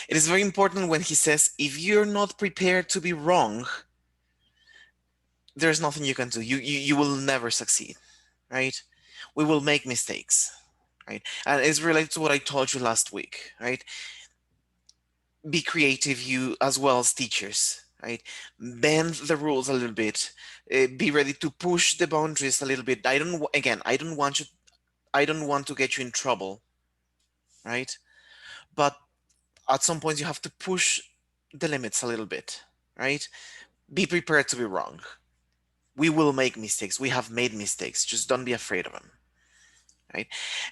It is very important when he says, if you're not prepared to be wrong, there's nothing you can do. You will never succeed, right? We will make mistakes, right? And it's related to what I told you last week, right? Be creative, you as well as teachers, right? Bend the rules a little bit. Be ready to push the boundaries a little bit. I don't want to get you in trouble, right? But at some point you have to push the limits a little bit, right? Be prepared to be wrong. We will make mistakes. We have made mistakes. Just don't be afraid of them, right?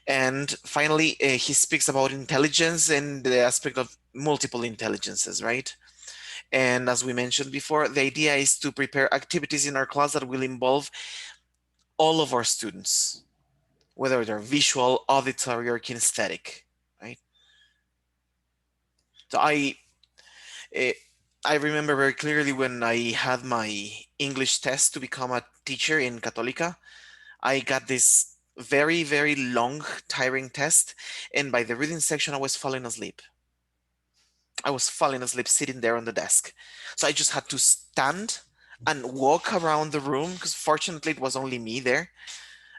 And finally, he speaks about intelligence and the aspect of multiple intelligences, right? And as we mentioned before, the idea is to prepare activities in our class that will involve all of our students, whether they're visual, auditory, or kinesthetic, right? So eh, I remember very clearly when I had my English test to become a teacher in Católica, I got this very, very long, tiring test, and by the reading section, I was falling asleep. I was falling asleep sitting there on the desk. So I just had to stand and walk around the room, because fortunately it was only me there,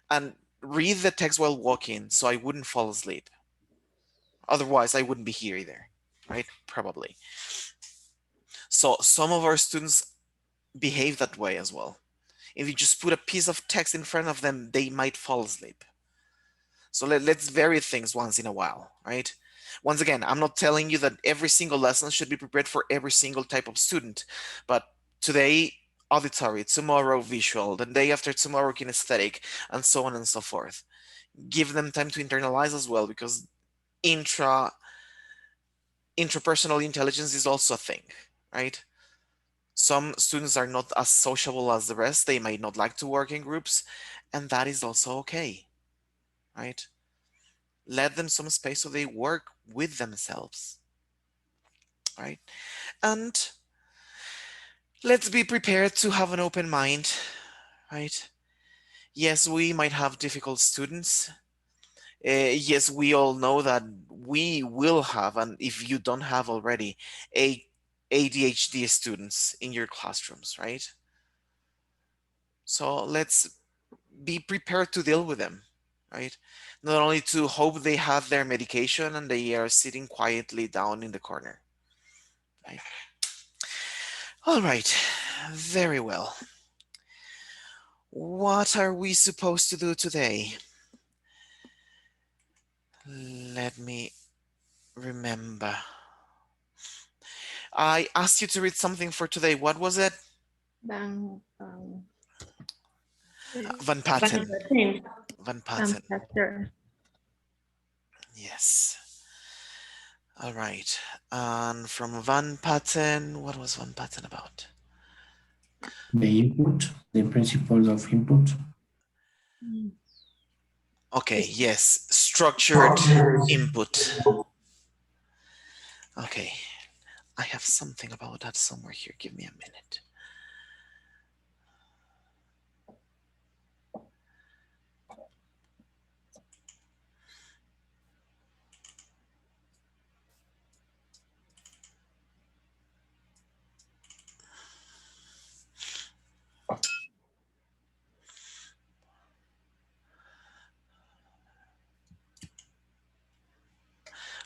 and read the text while walking so I wouldn't fall asleep. Otherwise, I wouldn't be here either, right? Probably. So some of our students behave that way as well. If you just put a piece of text in front of them, they might fall asleep. So let's vary things once in a while, right? Once again, I'm not telling you that every single lesson should be prepared for every single type of student, but today, auditory, tomorrow, visual, the day after tomorrow, kinesthetic, and so on and so forth. Give them time to internalize as well, because intrapersonal intelligence is also a thing, right? Some students are not as sociable as the rest. They might not like to work in groups, and that is also okay, right? Let them some space so they work with themselves, right? And let's be prepared to have an open mind, right? Yes, we might have difficult students. Yes, we all know that we will have, and if you don't have already, ADHD students in your classrooms, right? So let's be prepared to deal with them, right? Not only to hope they have their medication and they are sitting quietly down in the corner, right? All right, very well. What are we supposed to do today? Let me remember. I asked you to read something for today. What was it? Van Van Patten. Patten. Van Patten. Patten. Yes. All right. And from Van Patten, what was Van Patten about? The input, the principles of input. Okay, yes. Structured input. Okay. I have something about that somewhere here. Give me a minute.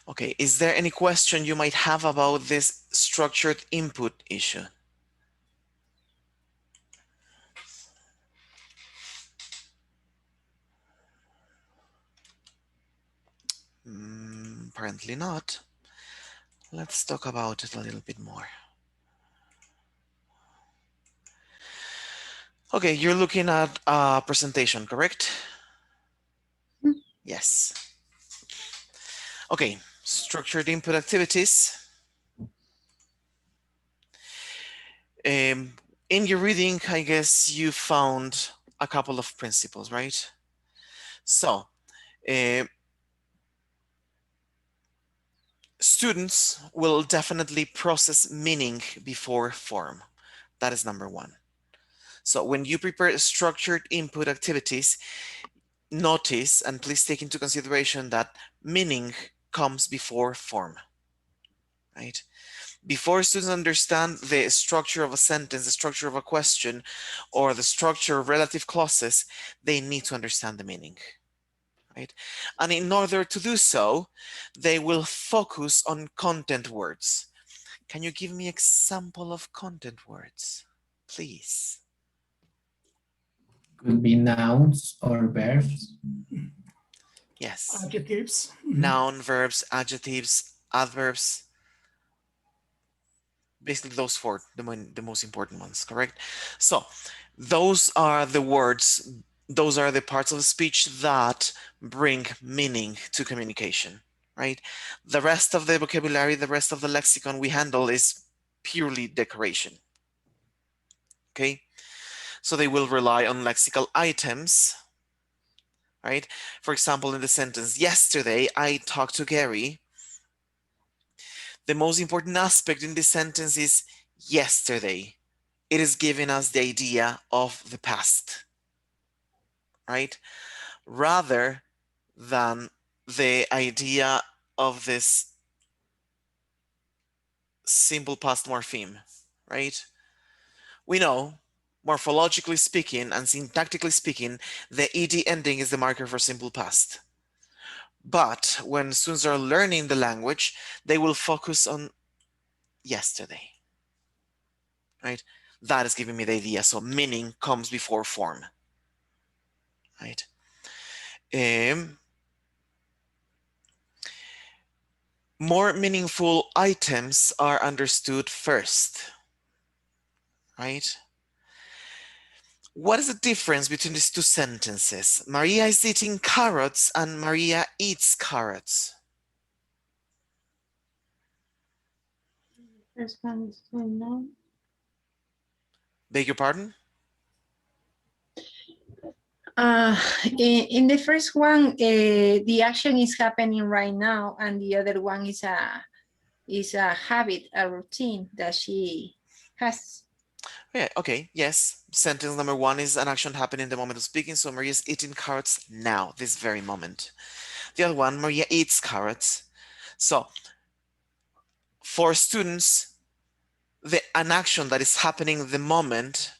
Okay, is there any question you might have about this structured input issue? Apparently not. Let's talk about it a little bit more. Okay, you're looking at a presentation, correct? Yes. Okay, structured input activities. In your reading, I guess you found a couple of principles, right? So, students will definitely process meaning before form. That is number one. So when you prepare structured input activities, notice and please take into consideration that meaning comes before form. right? Before students understand the structure of a sentence, the structure of a question, or the structure of relative clauses, they need to understand the meaning, right? And in order to do so, they will focus on content words. Can you give me example of content words, please? Could be nouns or verbs. Yes. Adjectives. Noun, verbs, adjectives, adverbs, basically those four, the most important ones, correct? So those are the words, those are the parts of speech that bring meaning to communication, right? The rest of the vocabulary, the rest of the lexicon we handle is purely decoration, okay? So they will rely on lexical items, right? For example, in the sentence, yesterday I talked to Gary. The most important aspect in this sentence is yesterday. It is giving us the idea of the past, right? Rather than the idea of this simple past morpheme, right? We know, morphologically speaking and syntactically speaking, the ed ending is the marker for simple past. But when students are learning the language, they will focus on yesterday, right? That is giving me the idea. So meaning comes before form, right? More meaningful items are understood first, right? What is the difference between these two sentences? Maria is eating carrots and Maria eats carrots. First one is to know. Beg your pardon? In the first one, the action is happening right now, and the other one is a habit, a routine that she has. Yeah, okay, yes. Sentence number one is an action happening in the moment of speaking. So Maria is eating carrots now, this very moment. The other one, Maria eats carrots. So for students, an action that is happening in the moment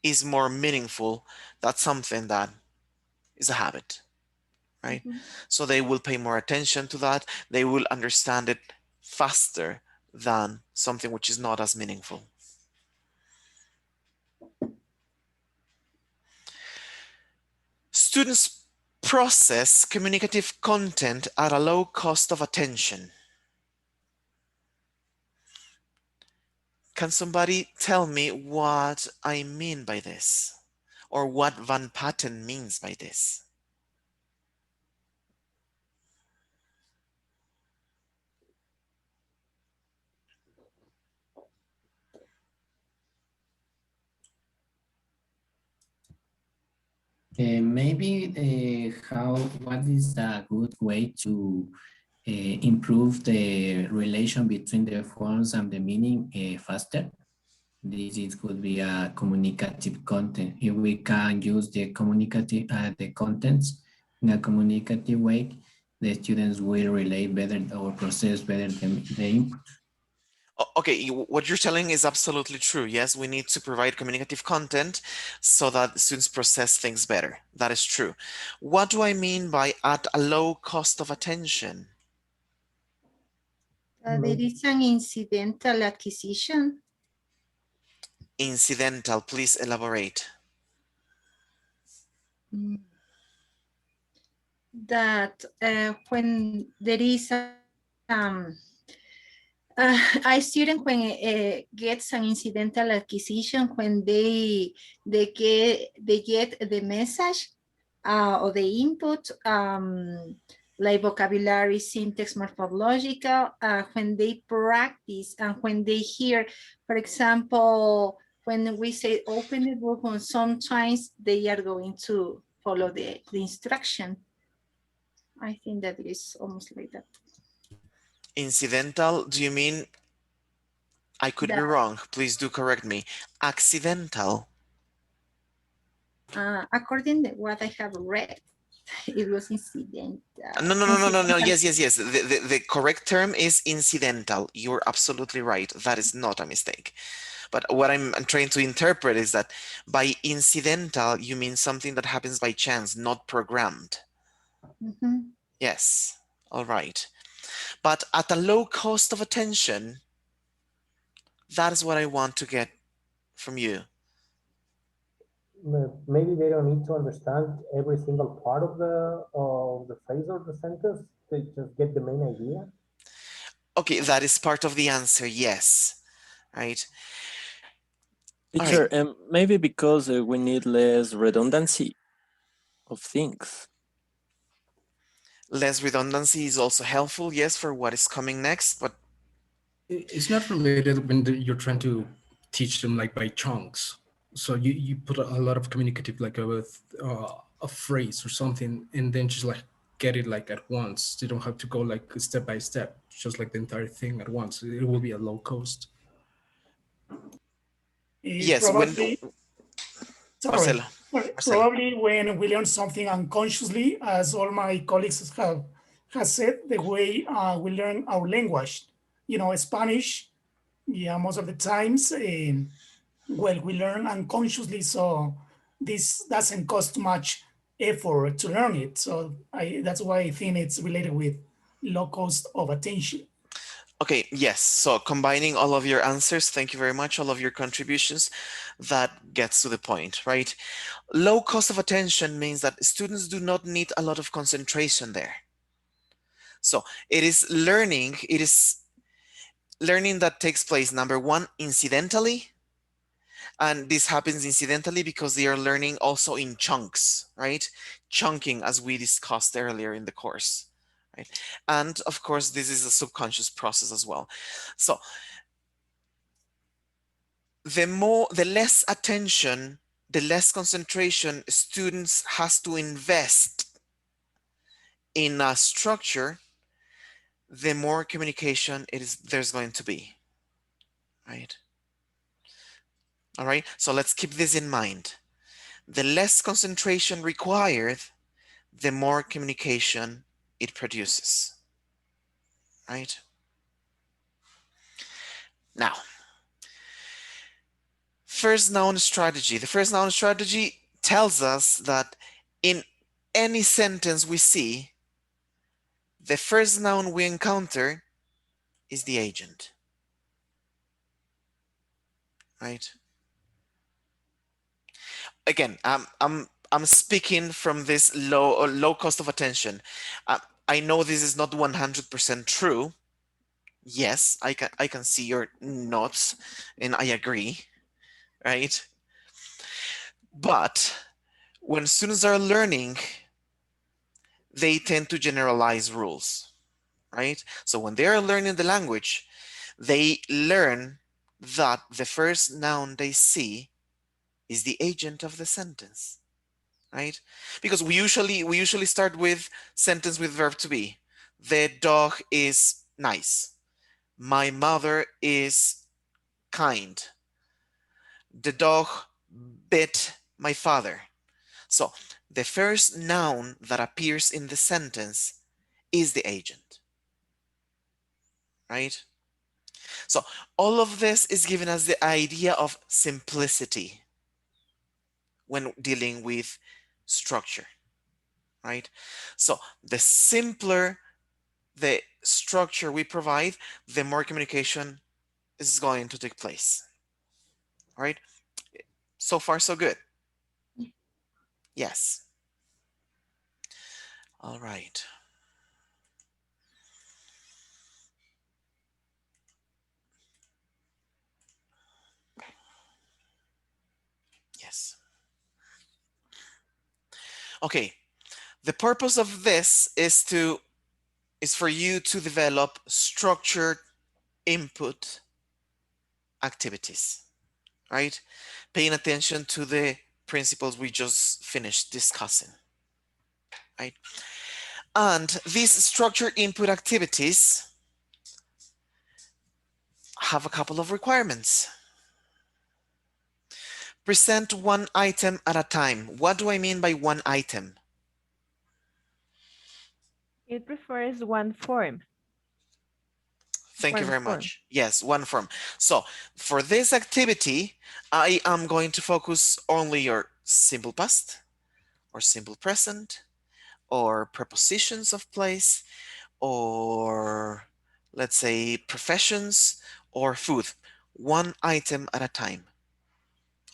is more meaningful than something that is a habit, right? Mhm. So they will pay more attention to that. They will understand it faster than something which is not as meaningful. Students process communicative content at a low cost of attention. Can somebody tell me what I mean by this? Or what Van Patten means by this? Maybe what is a good way to improve the relation between the forms and the meaning faster? Could be a communicative content. If we can use the contents in a communicative way, the students will relate better or process better the input. Okay, what you're telling is absolutely true. Yes, we need to provide communicative content so that students process things better. That is true. What do I mean by at a low cost of attention? There is an incidental acquisition Incidental, please elaborate. that when there is a student when gets an incidental acquisition when they get the message or the input like vocabulary, syntax, morphological, when they practice and when they hear, for example, when we say open the book, and sometimes they are going to follow the instruction. I think that it is almost like that. Incidental, do you mean, I could be That wrong, please do correct me. Accidental. according to what I have read. It was incidental. No, no, no, no, no, no. Incidental. Yes, yes, yes. The correct term is incidental. You're absolutely right. That is not a mistake. But what I'm trying to interpret is that by incidental, you mean something that happens by chance, not programmed. Mhm. Yes. All right. But at a low cost of attention, that is what I want to get from you. Maybe they don't need to understand every single part of the phrase or the sentence. They just get the main idea. Okay, that is part of the answer. Yes. Right. All right. Teacher, and maybe because we need less redundancy of things. Less redundancy is also helpful, yes, for what is coming next, but It's not related when you're trying to teach them like by chunks. So you put a lot of communicative like with a phrase or something, and then just like get it like at once. You don't have to go like step by step, just like the entire thing at once. It will be a low cost. yes, when Probably, Marcelo, sorry, Marcelo. probably when we learn something unconsciously, as all my colleagues have has said, the way we learn our language, Spanish, yeah, most of the times, well, we learn unconsciously, so this doesn't cost much effort to learn it. So that's why I think it's related with low cost of attention. Okay, yes. So combining all of your answers, thank you very much, all of your contributions, that gets to the point, right? Low cost of attention means that students do not need a lot of concentration there. So it is learning that takes place, number one, incidentally. And this happens incidentally because they are learning also in chunks, right? Chunking, as we discussed earlier in the course, right? And of course, this is a subconscious process as well. So the less attention, the less concentration students has to invest in a structure, the more communication there's going to be, right? All right, so let's keep this in mind. The less concentration required, the more communication it produces, right? Now, first noun strategy. The first noun strategy tells us that in any sentence we see, the first noun we encounter is the agent, right? Again, I'm speaking from this low cost of attention. I know this is not 100% true. Yes, I can see your nods, and I agree, right? But when students are learning, they tend to generalize rules, right? So when they are learning the language, they learn that the first noun they see is the agent of the sentence, right? Because we usually start with sentence with verb to be. The dog is nice. My mother is kind. The dog bit my father. So the first noun that appears in the sentence is the agent, right? So all of this is giving us the idea of simplicity when dealing with structure, right? So the simpler the structure we provide, the more communication is going to take place, all right? So far, so good. Yes. All right. Yes. Okay. The purpose of this is for you to develop structured input activities, right? Paying attention to the principles we just finished discussing, right? And these structured input activities have a couple of requirements. Present one item at a time. What do I mean by one item? It prefers one form. Thank you One very form. much. Yes, one form. So for this activity, I am going to focus only your simple past or simple present or prepositions of place or let's say professions or food, one item at a time.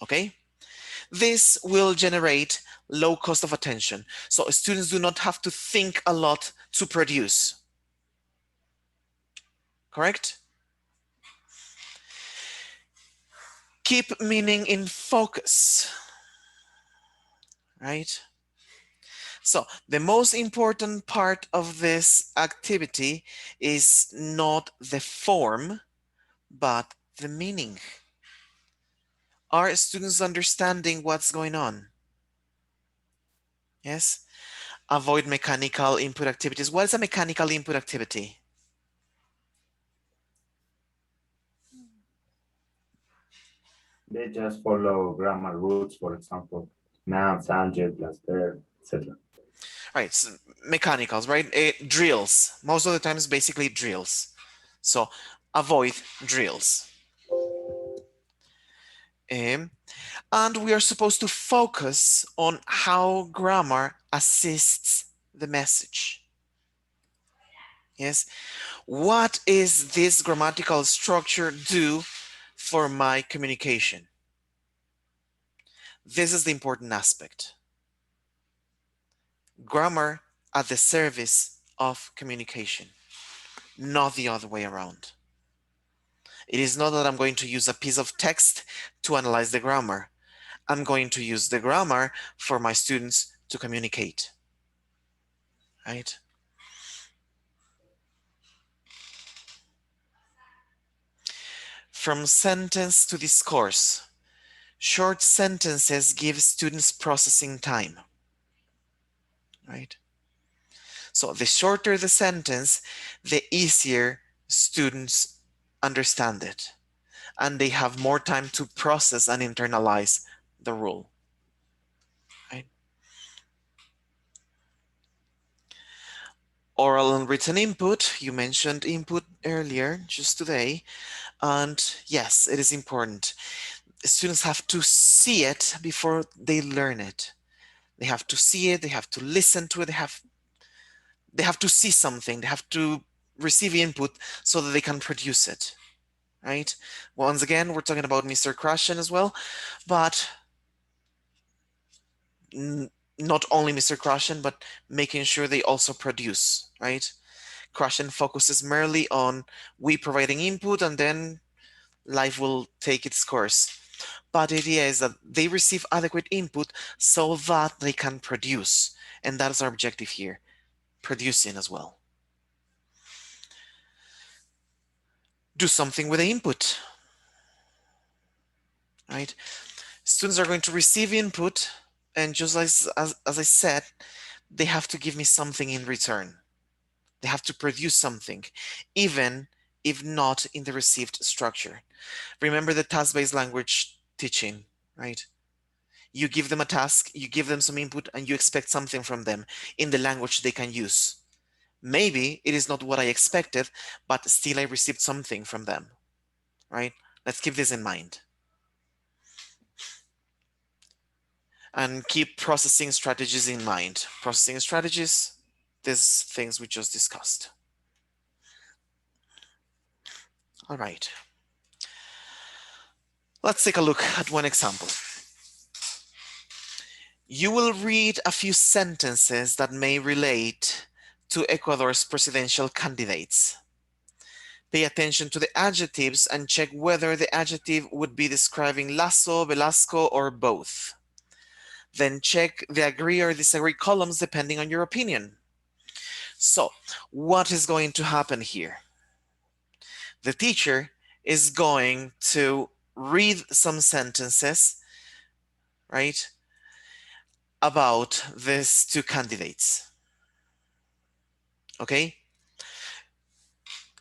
Okay? This will generate low cost of attention. So students do not have to think a lot to produce. Correct? Keep meaning in focus. Right? So the most important part of this activity is not the form, but the meaning. Are students understanding what's going on? Yes? Avoid mechanical input activities. What is a mechanical input activity? They just follow grammar rules, for example, noun, subject, plus verb, etc. Right, so mechanicals, right? Drills. Most of the times, basically drills. So avoid drills. And we are supposed to focus on how grammar assists the message. Yes. What is this grammatical structure do for my communication? This is the important aspect. Grammar at the service of communication, not the other way around. It is not that I'm going to use a piece of text to analyze the grammar. I'm going to use the grammar for my students to communicate. Right? From sentence to discourse. Short sentences give students processing time. Right? So the shorter the sentence, the easier students understand it. And they have more time to process and internalize the rule. Right? Oral and written input, you mentioned input earlier, just today. And yes, it is important. Students have to see it before they learn it. They have to see it, they have to listen to it, they have to see something, they have to receive input so that they can produce it. Right? Once again, we're talking about Mr. Krashen as well, but not only Mr. Krashen, but making sure they also produce, right? Krashen focuses merely on we providing input and then life will take its course. But the idea is that they receive adequate input so that they can produce. And that is our objective here, producing as well. Do something with the input, right? Students are going to receive input, and just as I said, they have to give me something in return. They have to produce something, even if not in the received structure. Remember the task-based language teaching, right? You give them a task, you give them some input, and you expect something from them in the language they can use. Maybe it is not what I expected, but still I received something from them, right? Let's keep this in mind. And keep processing strategies in mind. Processing strategies, these things we just discussed. All right. Let's take a look at one example. You will read a few sentences that may relate to Ecuador's presidential candidates. Pay attention to the adjectives and check whether the adjective would be describing Lasso, Velasco, or both. Then check the agree or disagree columns depending on your opinion. So, what is going to happen here? The teacher is going to read some sentences, right, about these two candidates. Okay?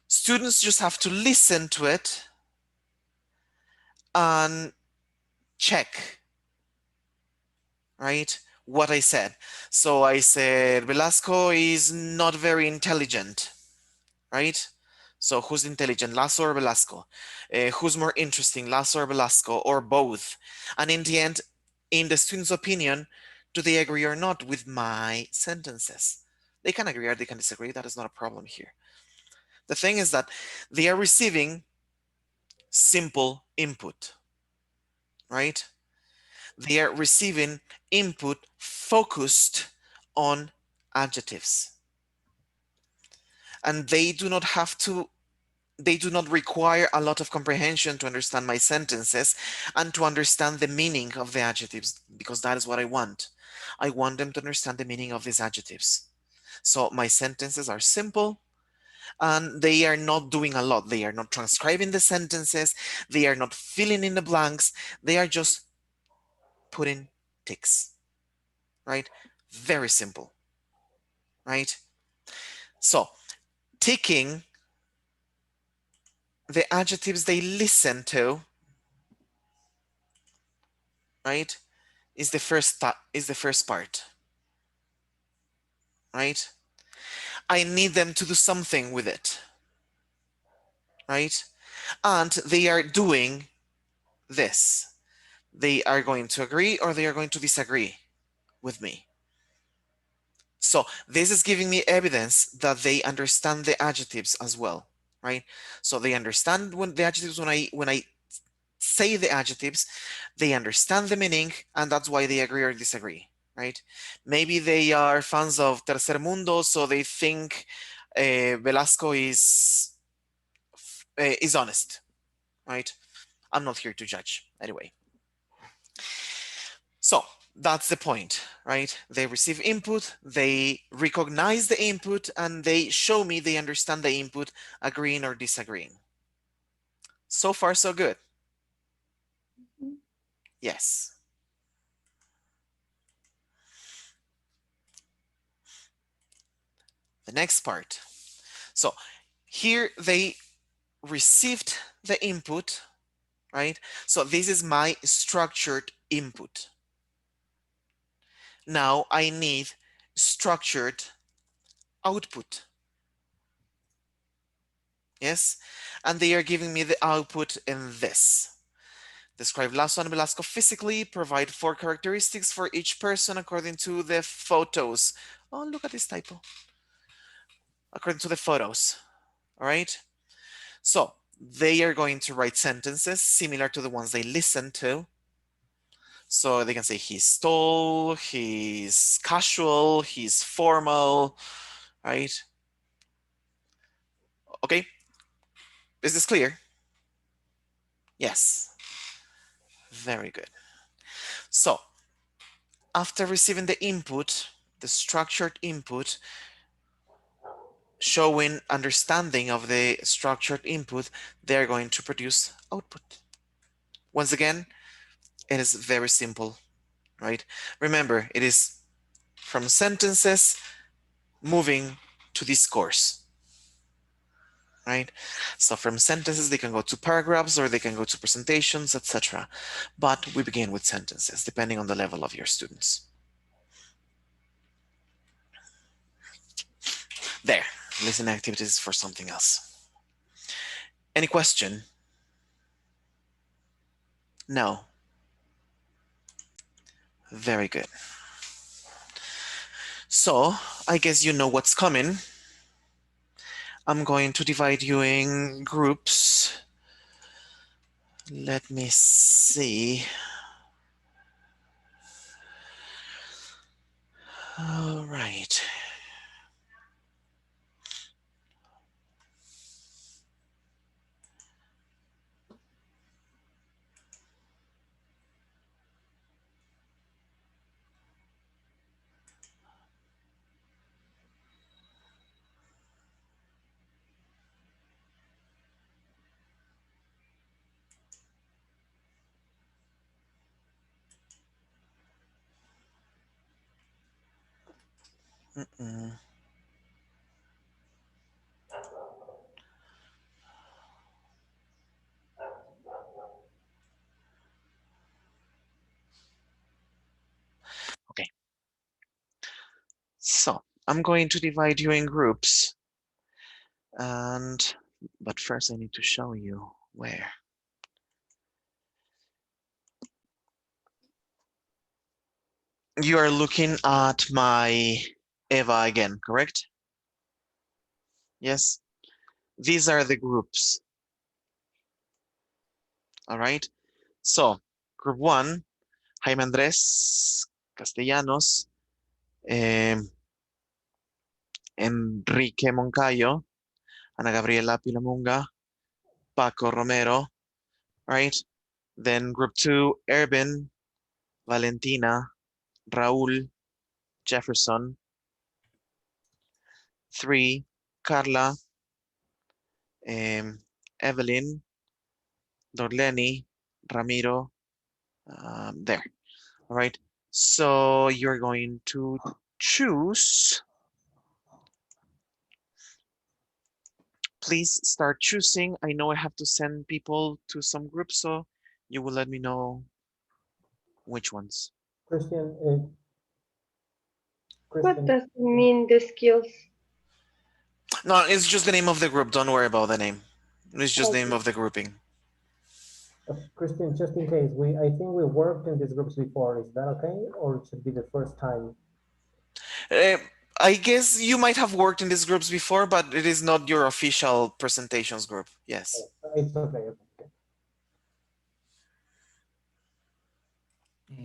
Students just have to listen to it and check, right, what I said. So I said, Velasco is not very intelligent, right? So who's intelligent, Lasso or Velasco? Who's more interesting, Lasso or Velasco, or both? And in the end, in the student's opinion, do they agree or not with my sentences? They can agree or they can disagree. That is not a problem here. The thing is that they are receiving simple input, right? They are receiving input focused on adjectives. And they do not require a lot of comprehension to understand my sentences and to understand the meaning of the adjectives, because that is what I want. I want them to understand the meaning of these adjectives. So my sentences are simple and they are not doing a lot. They are not transcribing the sentences. They are not filling in the blanks. They are just putting ticks, right? Very simple, right? So ticking the adjectives they listen to, right, is the first part, right? I need them to do something with it, right? And they are doing this. They are going to agree or they are going to disagree with me. So this is giving me evidence that they understand the adjectives as well, right? So they understand when the adjectives, when I say the adjectives, they understand the meaning, and that's why they agree or disagree, right? Maybe they are fans of Tercer Mundo, so they think Velasco is honest, right? I'm not here to judge anyway. So that's the point, right? They receive input, they recognize the input, and they show me they understand the input, agreeing or disagreeing. So far, so good. Yes. The next part. So here they received the input, right? So this is my structured input. Now I need structured output. Yes, and they are giving me the output in this. Describe Lasso and Velasco physically, provide 4 characteristics for each person according to the photos. Oh, look at this typo. According to the photos, all right? So they are going to write sentences similar to the ones they listened to. So they can say he's tall, he's casual, he's formal, right? Okay, is this clear? Yes, very good. So after receiving the input, the structured input, showing understanding of the structured input, they're going to produce output. Once again, it is very simple, right? Remember, it is from sentences moving to discourse, right? So from sentences, they can go to paragraphs or they can go to presentations, etc. But we begin with sentences, depending on the level of your students. There, listening activities for something else. Any question? No. Very good. So I guess you know what's coming. I'm going to divide you in groups. Let me see. All right. Mm-mm. Okay. I'm going to divide you in groups. But first I need to show you where. You are looking at my Eva again, correct? Yes. These are the groups. All right. So, group 1, Jaime Andrés Castellanos, Enrique Moncayo, Ana Gabriela Pilamunga, Paco Romero, right? Then group 2, Ervin, Valentina, Raúl, Jefferson. 3, Carla, Evelyn, Dorleni, Ramiro, there. All right. So you're going to choose. Please start choosing. I know I have to send people to some groups, so you will let me know which ones. Christian, What does it mean, the skills? No, it's just the name of the group. Don't worry about the name. It's just the Okay. name of the grouping. Christian, just in case, I think we worked in these groups before. Is that okay, or it should be the first time? I guess you might have worked in these groups before, but it is not your official presentations group. Yes. It's okay.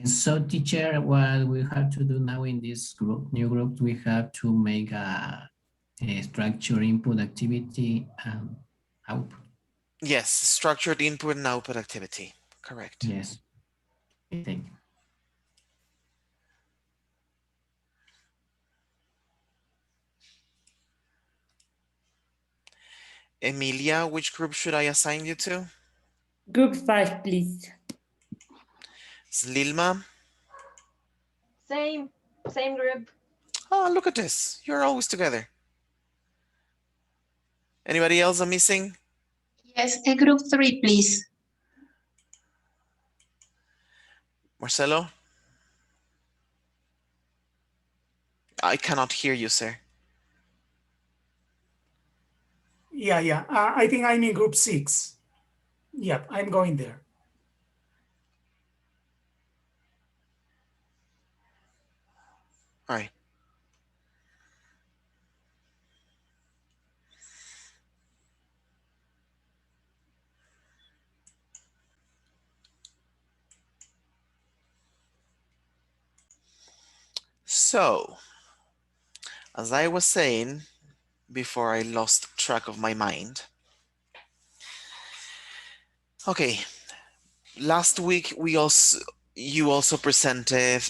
So teacher, what we have to do now in this group, new group, we have to make a structure input activity and output. Yes, structured input and output activity. Correct. Yes. Thank you. Emilia, which group should I assign you to? Group 5, please. Slilma? Same group. Oh, look at this. You're always together. Anybody else I'm missing? Yes, a group 3, please. Marcelo? I cannot hear you, sir. Yeah. I think I'm in group 6. Yep, I'm going there. All right. So, as I was saying before I lost track of my mind. Okay, last week you also presented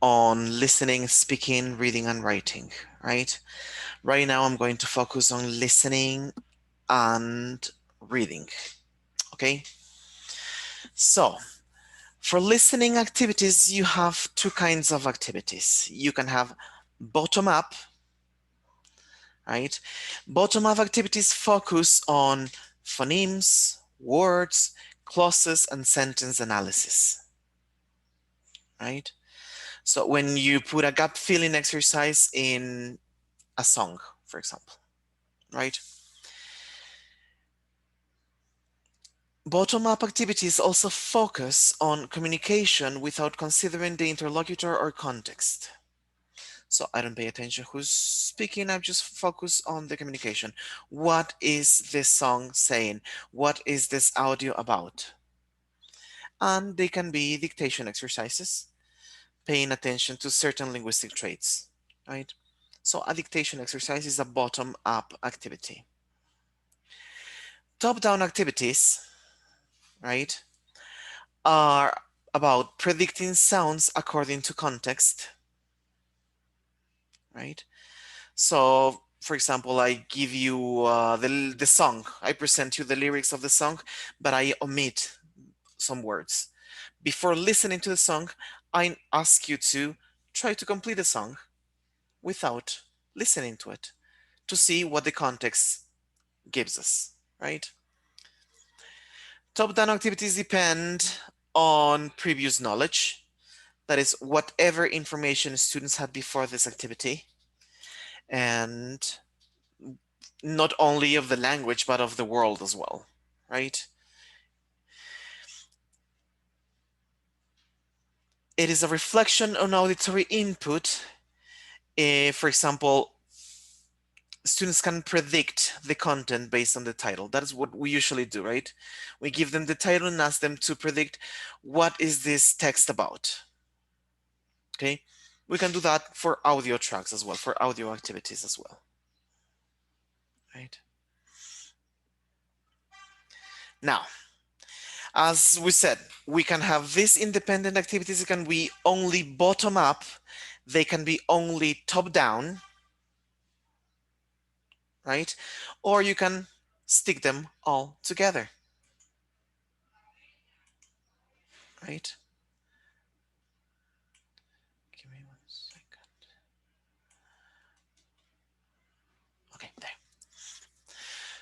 on listening, speaking, reading, and writing, right? Right now I'm going to focus on listening and reading, okay? So, for listening activities, you have two kinds of activities. You can have bottom-up, right? Bottom-up activities focus on phonemes, words, clauses, and sentence analysis, right? So when you put a gap filling exercise in a song, for example, right? Bottom-up activities also focus on communication without considering the interlocutor or context. So I don't pay attention who's speaking, I just focus on the communication. What is this song saying? What is this audio about? And they can be dictation exercises, paying attention to certain linguistic traits, right? So a dictation exercise is a bottom-up activity. Top-down activities, right, are about predicting sounds according to context, right? So, for example, I give you the song. I present you the lyrics of the song, but I omit some words. Before listening to the song, I ask you to try to complete the song without listening to it to see what the context gives us, right? Top-down activities depend on previous knowledge, that is, whatever information students had before this activity, and not only of the language, but of the world as well, right? It is a reflection on auditory input. For example, students can predict the content based on the title. That is what we usually do, right? We give them the title and ask them to predict what is this text about. Okay, we can do that for audio tracks as well, for audio activities as well, right? Now, as we said, we can have these independent activities. It can be only bottom up. They can be only top down, right? Or you can stick them all together, right? Give me 1 second. Okay, there.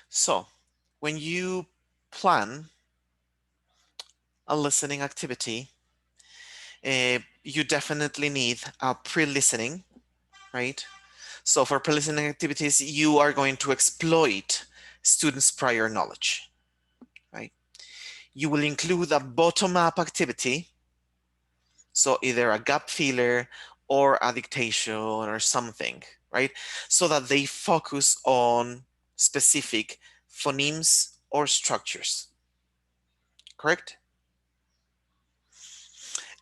So when you plan a listening activity, you definitely need a pre-listening, right? So for pre-listening activities, you are going to exploit students' prior knowledge, right? You will include a bottom-up activity, so either a gap filler or a dictation or something, right? So that they focus on specific phonemes or structures, correct?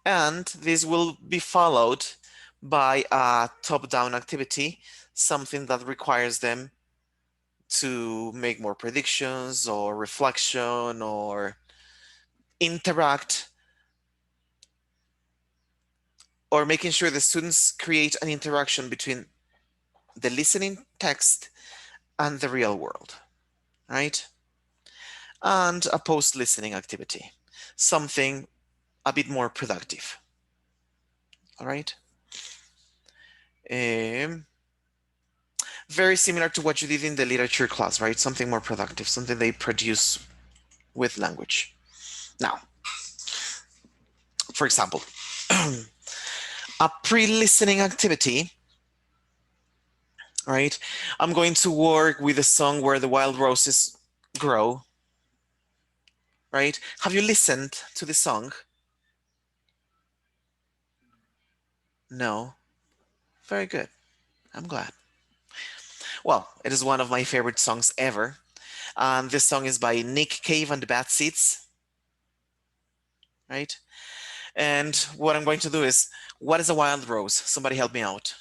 And this will be followed by a top-down activity, something that requires them to make more predictions or reflection or interact, or making sure the students create an interaction between the listening text and the real world, right? And a post-listening activity, something a bit more productive, all right? Very similar to what you did in the literature class, right? Something more productive, something they produce with language. Now, for example, a pre-listening activity, right? I'm going to work with a song Where the Wild Roses Grow, right? Have you listened to the song? No. Very good. I'm glad. Well, it is one of my favorite songs ever. This song is by Nick Cave and the Bad Seeds, right? And what I'm going to do is, what is a wild rose? Somebody help me out.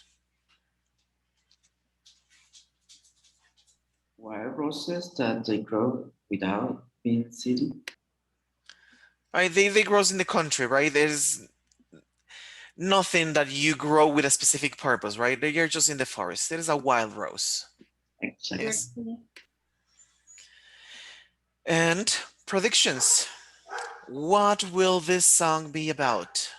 Wild roses that they grow without being city. Right, they grow in the country, right? There's nothing that you grow with a specific purpose, right? You're just in the forest. It is a wild rose. Exactly. Yes. And predictions. What will this song be about?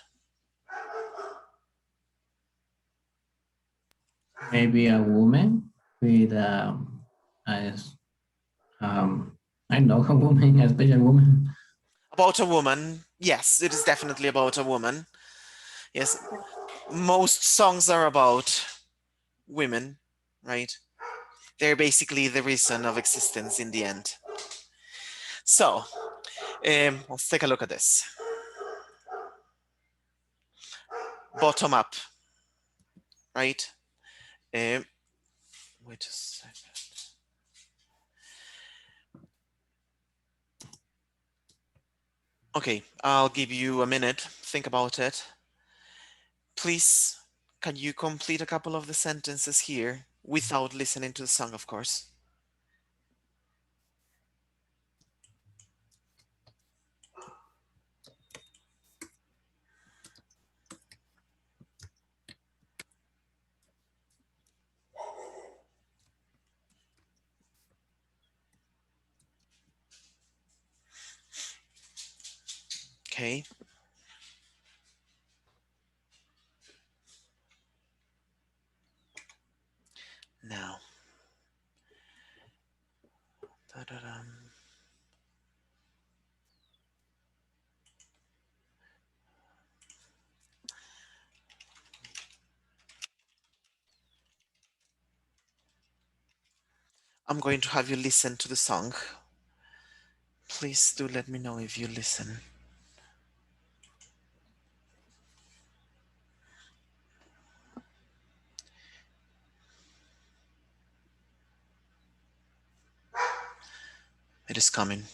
Maybe a woman with I know a woman, a special woman. About a woman. Yes, it is definitely about a woman. Yes, most songs are about women, right? They're basically the reason of existence in the end. So, let's take a look at this. Bottom up, right? Wait a second. Okay, I'll give you a minute. Think about it. Please, can you complete a couple of the sentences here without listening to the song, of course? Okay. Now. Da-da-dum. I'm going to have you listen to the song. Please do let me know if you listen. It is coming.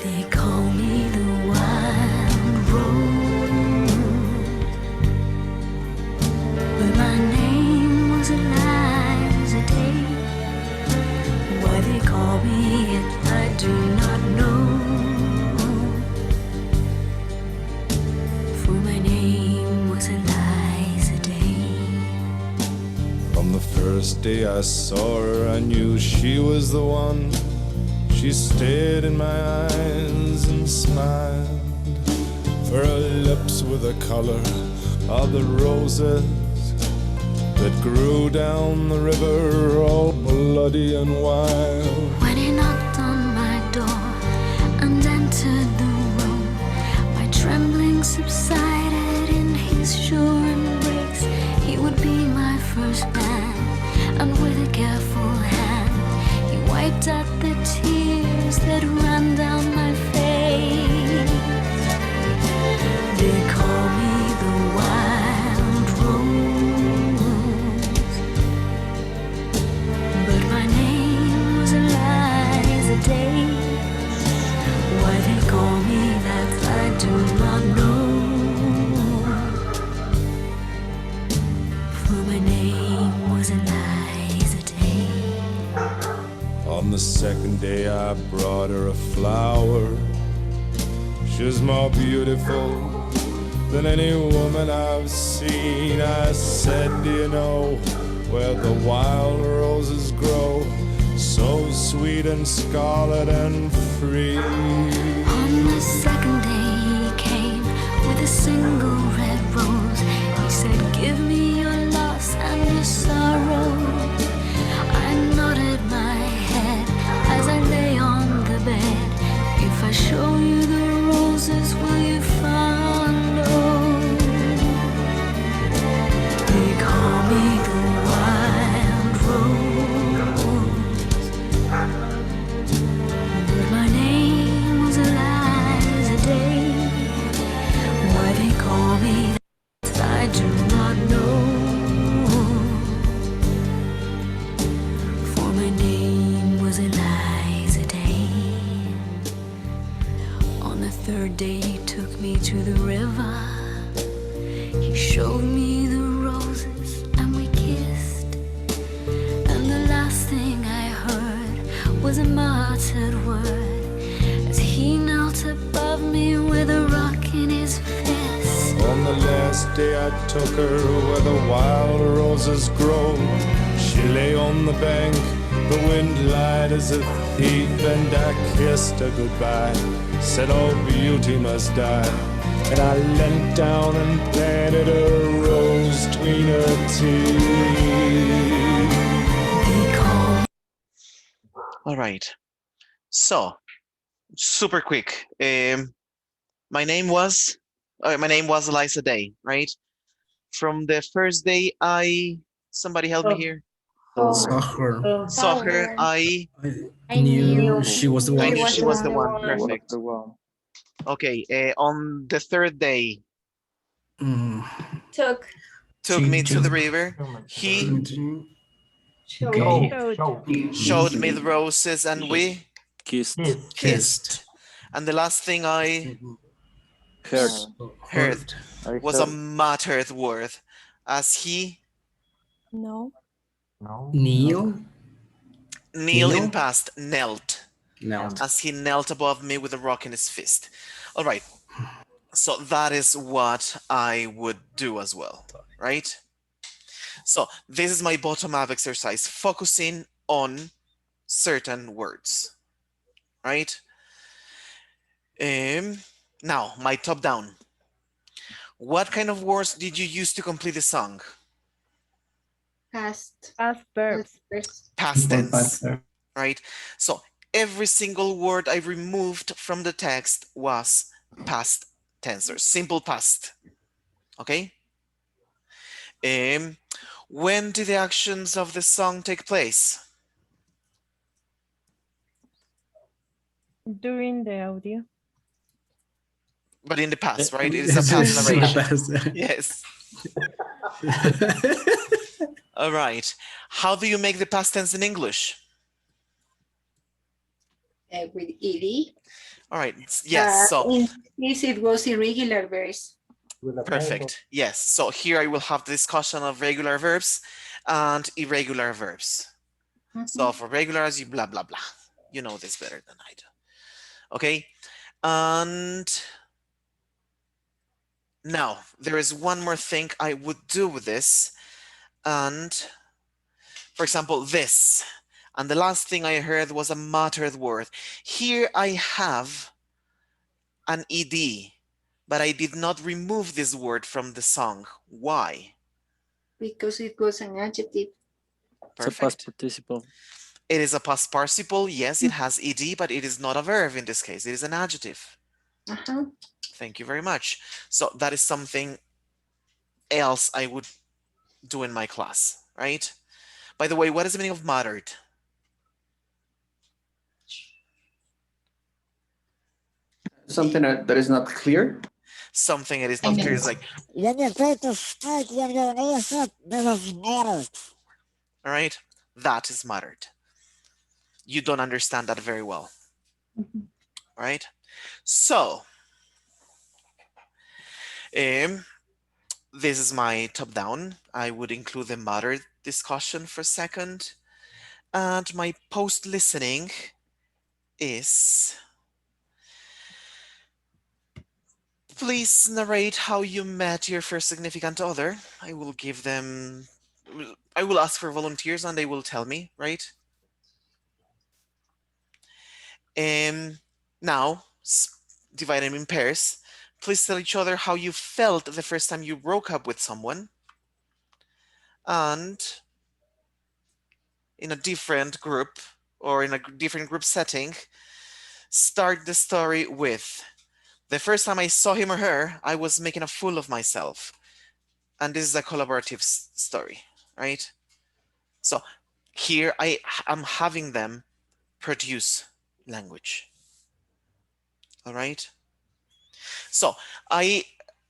They call me the wild rose, but my name was Eliza Day. Why they call me it, I do not know, for my name was Eliza Day. From the first day I saw her, I knew she was the one. She stared in my eyes and smiled, for her lips were the color of the roses that grew down the river, all bloody and wild. When he knocked on my door and entered the room, my trembling subsided in his sure embrace. He would be my first man, and with a careful hand he wiped out the tears that ran down my face. They call me the wild rose, but my name was Eliza Day. Why they call me that I do not know, for my name was Eliza Day. On the second day I brought her a flower. She was more beautiful than any woman I've seen. I said, do you know where the wild roses grow, so sweet and scarlet and free? On the second day he came with a single red rose. He said, give me your loss and your sorrow. I nodded my head as I lay on the bed. If I show you the roses, will you follow? They call me the wild rose, but my name was Eliza Day. Why they call me that I do not know, for my name was Eliza Day. On the third day he took me to the river. He showed me the roses and we kissed, and the last thing I heard was a muttered word as he knelt above me with a rock in his fist. On the last day I took her where the wild roses grow. She lay on the bank, the wind lied as a thief, and I kissed her goodbye, said all beauty must die. And I leant down and planted a rose between her teeth. All right. So, super quick. My name was Eliza Day, right? From the first day somebody help me here. Saw her. Saw her. I Knew she was the one. I knew she was the one. Was Perfect. the one. Okay. On the third day, Took. took me to the river. He showed me the roses, and we kissed. And the last thing I heard was a muttered word as he No. Kneel. kneel in past, knelt. As he knelt above me with a rock in his fist. All right. So that is what I would do as well, right? So this is my bottom-up exercise, focusing on certain words, right? Now, my top down. What kind of words did you use to complete the song? Past. Past verbs. Past Simple tense, past verb. right? So every single word I removed from the text was past tense or simple past. Okay? When did the actions of the song take place? During the audio. But in the past, right? It is a Yes, past it's in the narration. past. Yes. All right. How do you make the past tense in English? With ed. All right. Yes. So In this, it was irregular verbs. perfect. Yes. So here I will have the discussion of regular verbs and irregular verbs. So for regulars, you blah, blah, blah. You know this better than I do. Okay. And now there is one more thing I would do with this. And for example, this. And the last thing I heard was a muttered word. Here I have an ed, but I did not remove this word from the song. Why? Because it was an adjective. It's a past participle. It is a past participle. Yes, it has ed, but it is not a verb in this case. It is an adjective. Thank you very much. So that is something else I would do in my class, right? By the way, what is the meaning of muttered? Something that is not clear. Something that is not clear is like, all right, that is muttered. You don't understand that very well, right? So, this is my top down. I would include the muttered discussion for a second. And my post listening is, please narrate how you met your first significant other. I will ask for volunteers and they will tell me, right? Now, divide them in pairs. Please tell each other how you felt the first time you broke up with someone. And in a different group or in a different group setting, start the story with, the first time I saw him or her, I was making a fool of myself. And this is a collaborative story, right? So here I am having them produce language. All right. So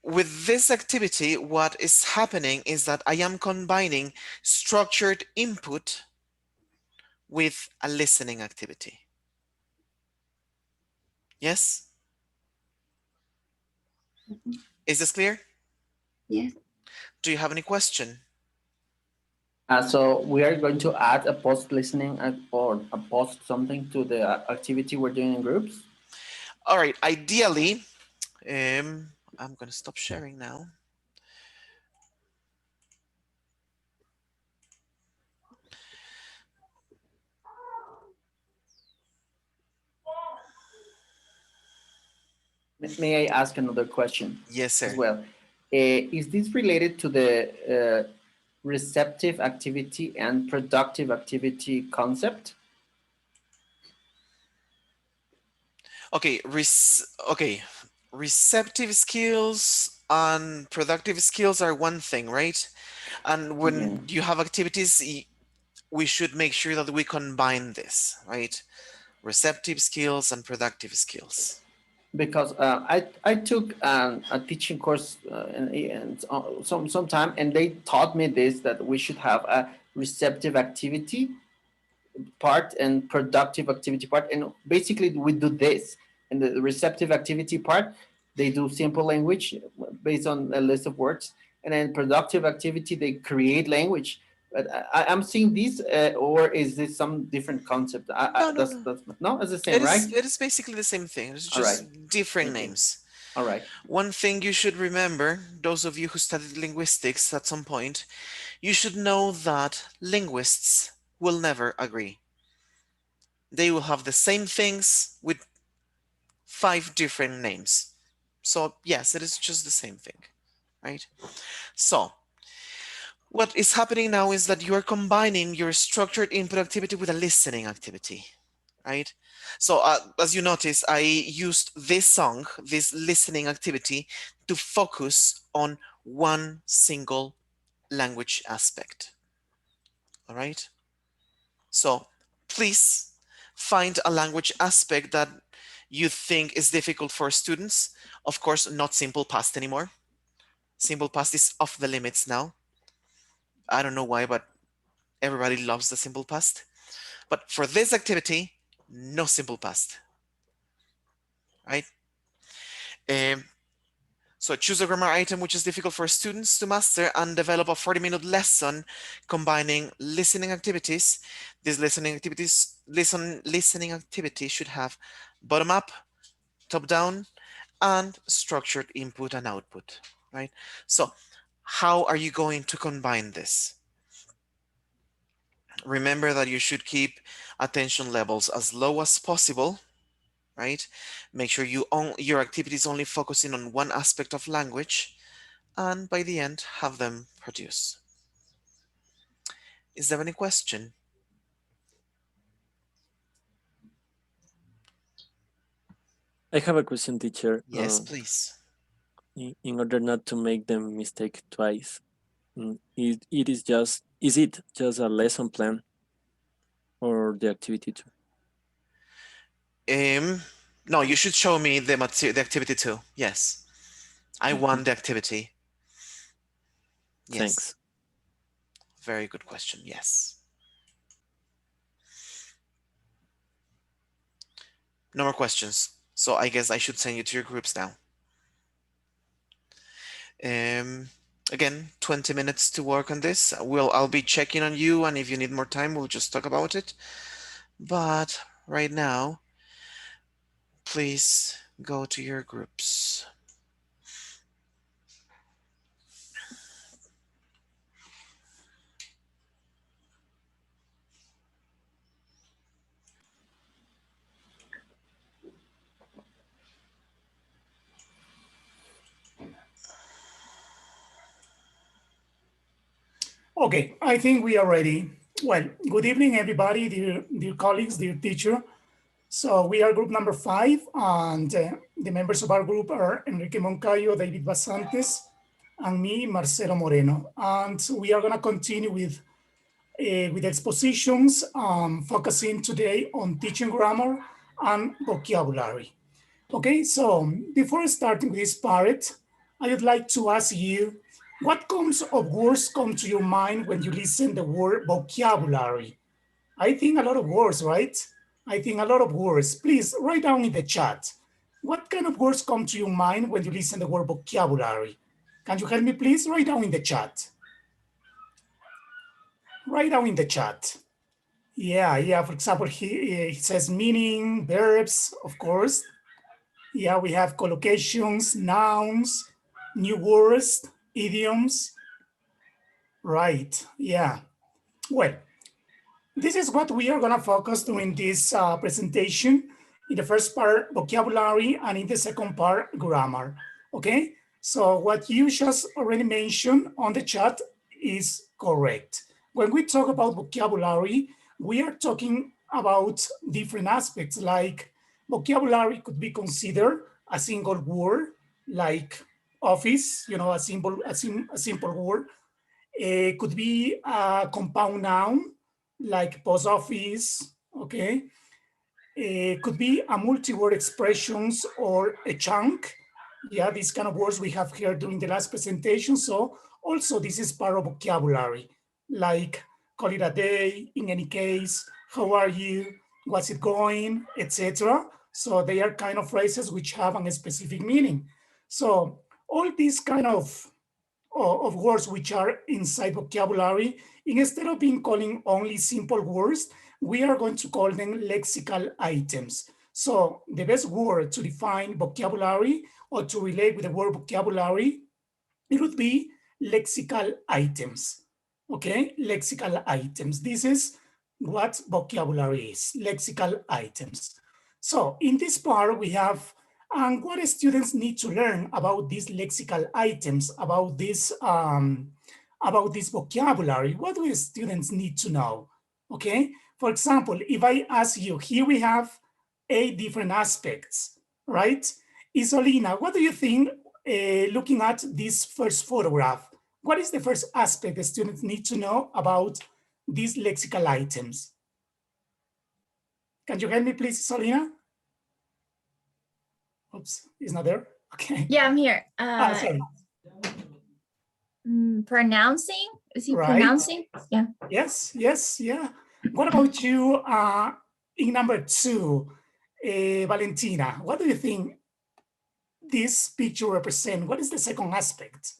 with this activity, what is happening is that I am combining structured input with a listening activity. Yes? Is this clear? Yes. Do you have any question? So we are going to add a post listening or a post something to the activity we're doing in groups. All right, ideally, I'm going to stop sharing now. May I ask another question? Yes, sir. As well. Is this related to the receptive activity and productive activity concept? Okay, receptive skills and productive skills are one thing, right? And when you have activities, we should make sure that we combine this, right? Receptive skills and productive skills. Because I took a teaching course some time, and they taught me this, that we should have a receptive activity part and productive activity part, and basically we do this. In the receptive activity part, they do simple language based on a list of words, and then productive activity, they create language. But I'm seeing this, or is this some different concept? No, it's the same, right? It is basically the same thing. It's just right. different names. All right. One thing you should remember, those of you who studied linguistics at some point, you should know that linguists will never agree. They will have the same things with 5 different names. So yes, it is just the same thing, right? So what is happening now is that you are combining your structured input activity with a listening activity, right? So as you notice, I used this song, this listening activity, to focus on one single language aspect, all right? So please find a language aspect that you think is difficult for students. Of course, not simple past anymore. Simple past is off the limits now. I don't know why, but everybody loves the simple past. But for this activity, no simple past, right? Um, so choose a grammar item which is difficult for students to master and develop a 40-minute lesson combining listening activities. These listening activity should have bottom up, top down, and structured input and output, right? So how are you going to combine this? Remember that you should keep attention levels as low as possible, right? Make sure your activity is only focusing on one aspect of language, and by the end, have them produce. Is there any question? I have a question, teacher. Yes, please. In order not to make them mistake twice, is it just a lesson plan or the activity too? No, you should show me the activity too. Yes, I want the activity. Yes. Thanks. Very good question. Yes. No more questions. So I guess I should send you to your groups now. Again, 20 minutes to work on this. I'll be checking on you, and if you need more time, we'll just talk about it. But right now, please go to your groups. Okay, I think we are ready. Well, good evening, everybody, dear colleagues, dear teacher. So we are group number 5, and the members of our group are Enrique Moncayo, David Basantes, and me, Marcelo Moreno. And we are gonna continue with expositions, focusing today on teaching grammar and vocabulary. Okay, so before starting with this part, I would like to ask you, what comes of words come to your mind when you listen the word vocabulary? I think a lot of words, right? I think a lot of words. Please write down in the chat. What kind of words come to your mind when you listen the word vocabulary? Can you help me, please? Write down in the chat. Write down in the chat. Yeah. For example, he says meaning, verbs, of course. Yeah, we have collocations, nouns, new words, idioms. Right, yeah. Well, this is what we are gonna focus during this presentation. In the first part, vocabulary, and in the second part, grammar, okay? So what you just already mentioned on the chat is correct. When we talk about vocabulary, we are talking about different aspects, like vocabulary could be considered a single word, like office, a simple word. It could be a compound noun, like post office, okay? It could be a multi-word expressions or a chunk. Yeah, these kind of words we have here during the last presentation. So also this is part of vocabulary, like call it a day, in any case, how are you, what's it going, etc. So they are kind of phrases which have a specific meaning. So all these kind of words which are inside vocabulary, instead of being calling only simple words, we are going to call them lexical items. So the best word to define vocabulary or to relate with the word vocabulary, it would be lexical items. Okay, lexical items. This is what vocabulary is, lexical items. So in this part we have what students need to learn about these lexical items, about this vocabulary. What do students need to know? Okay, for example, if I ask you, here we have 8 different aspects, right? Isolina, what do you think, looking at this first photograph, what is the first aspect the students need to know about these lexical items? Can you help me, please, Solina? Oops, he's not there. Okay. Yeah, I'm here. Sorry. Pronouncing? Is he Right. pronouncing? Yeah. Yes, yes, yeah. What about you in number 2, Valentina? What do you think this picture represents? What is the second aspect?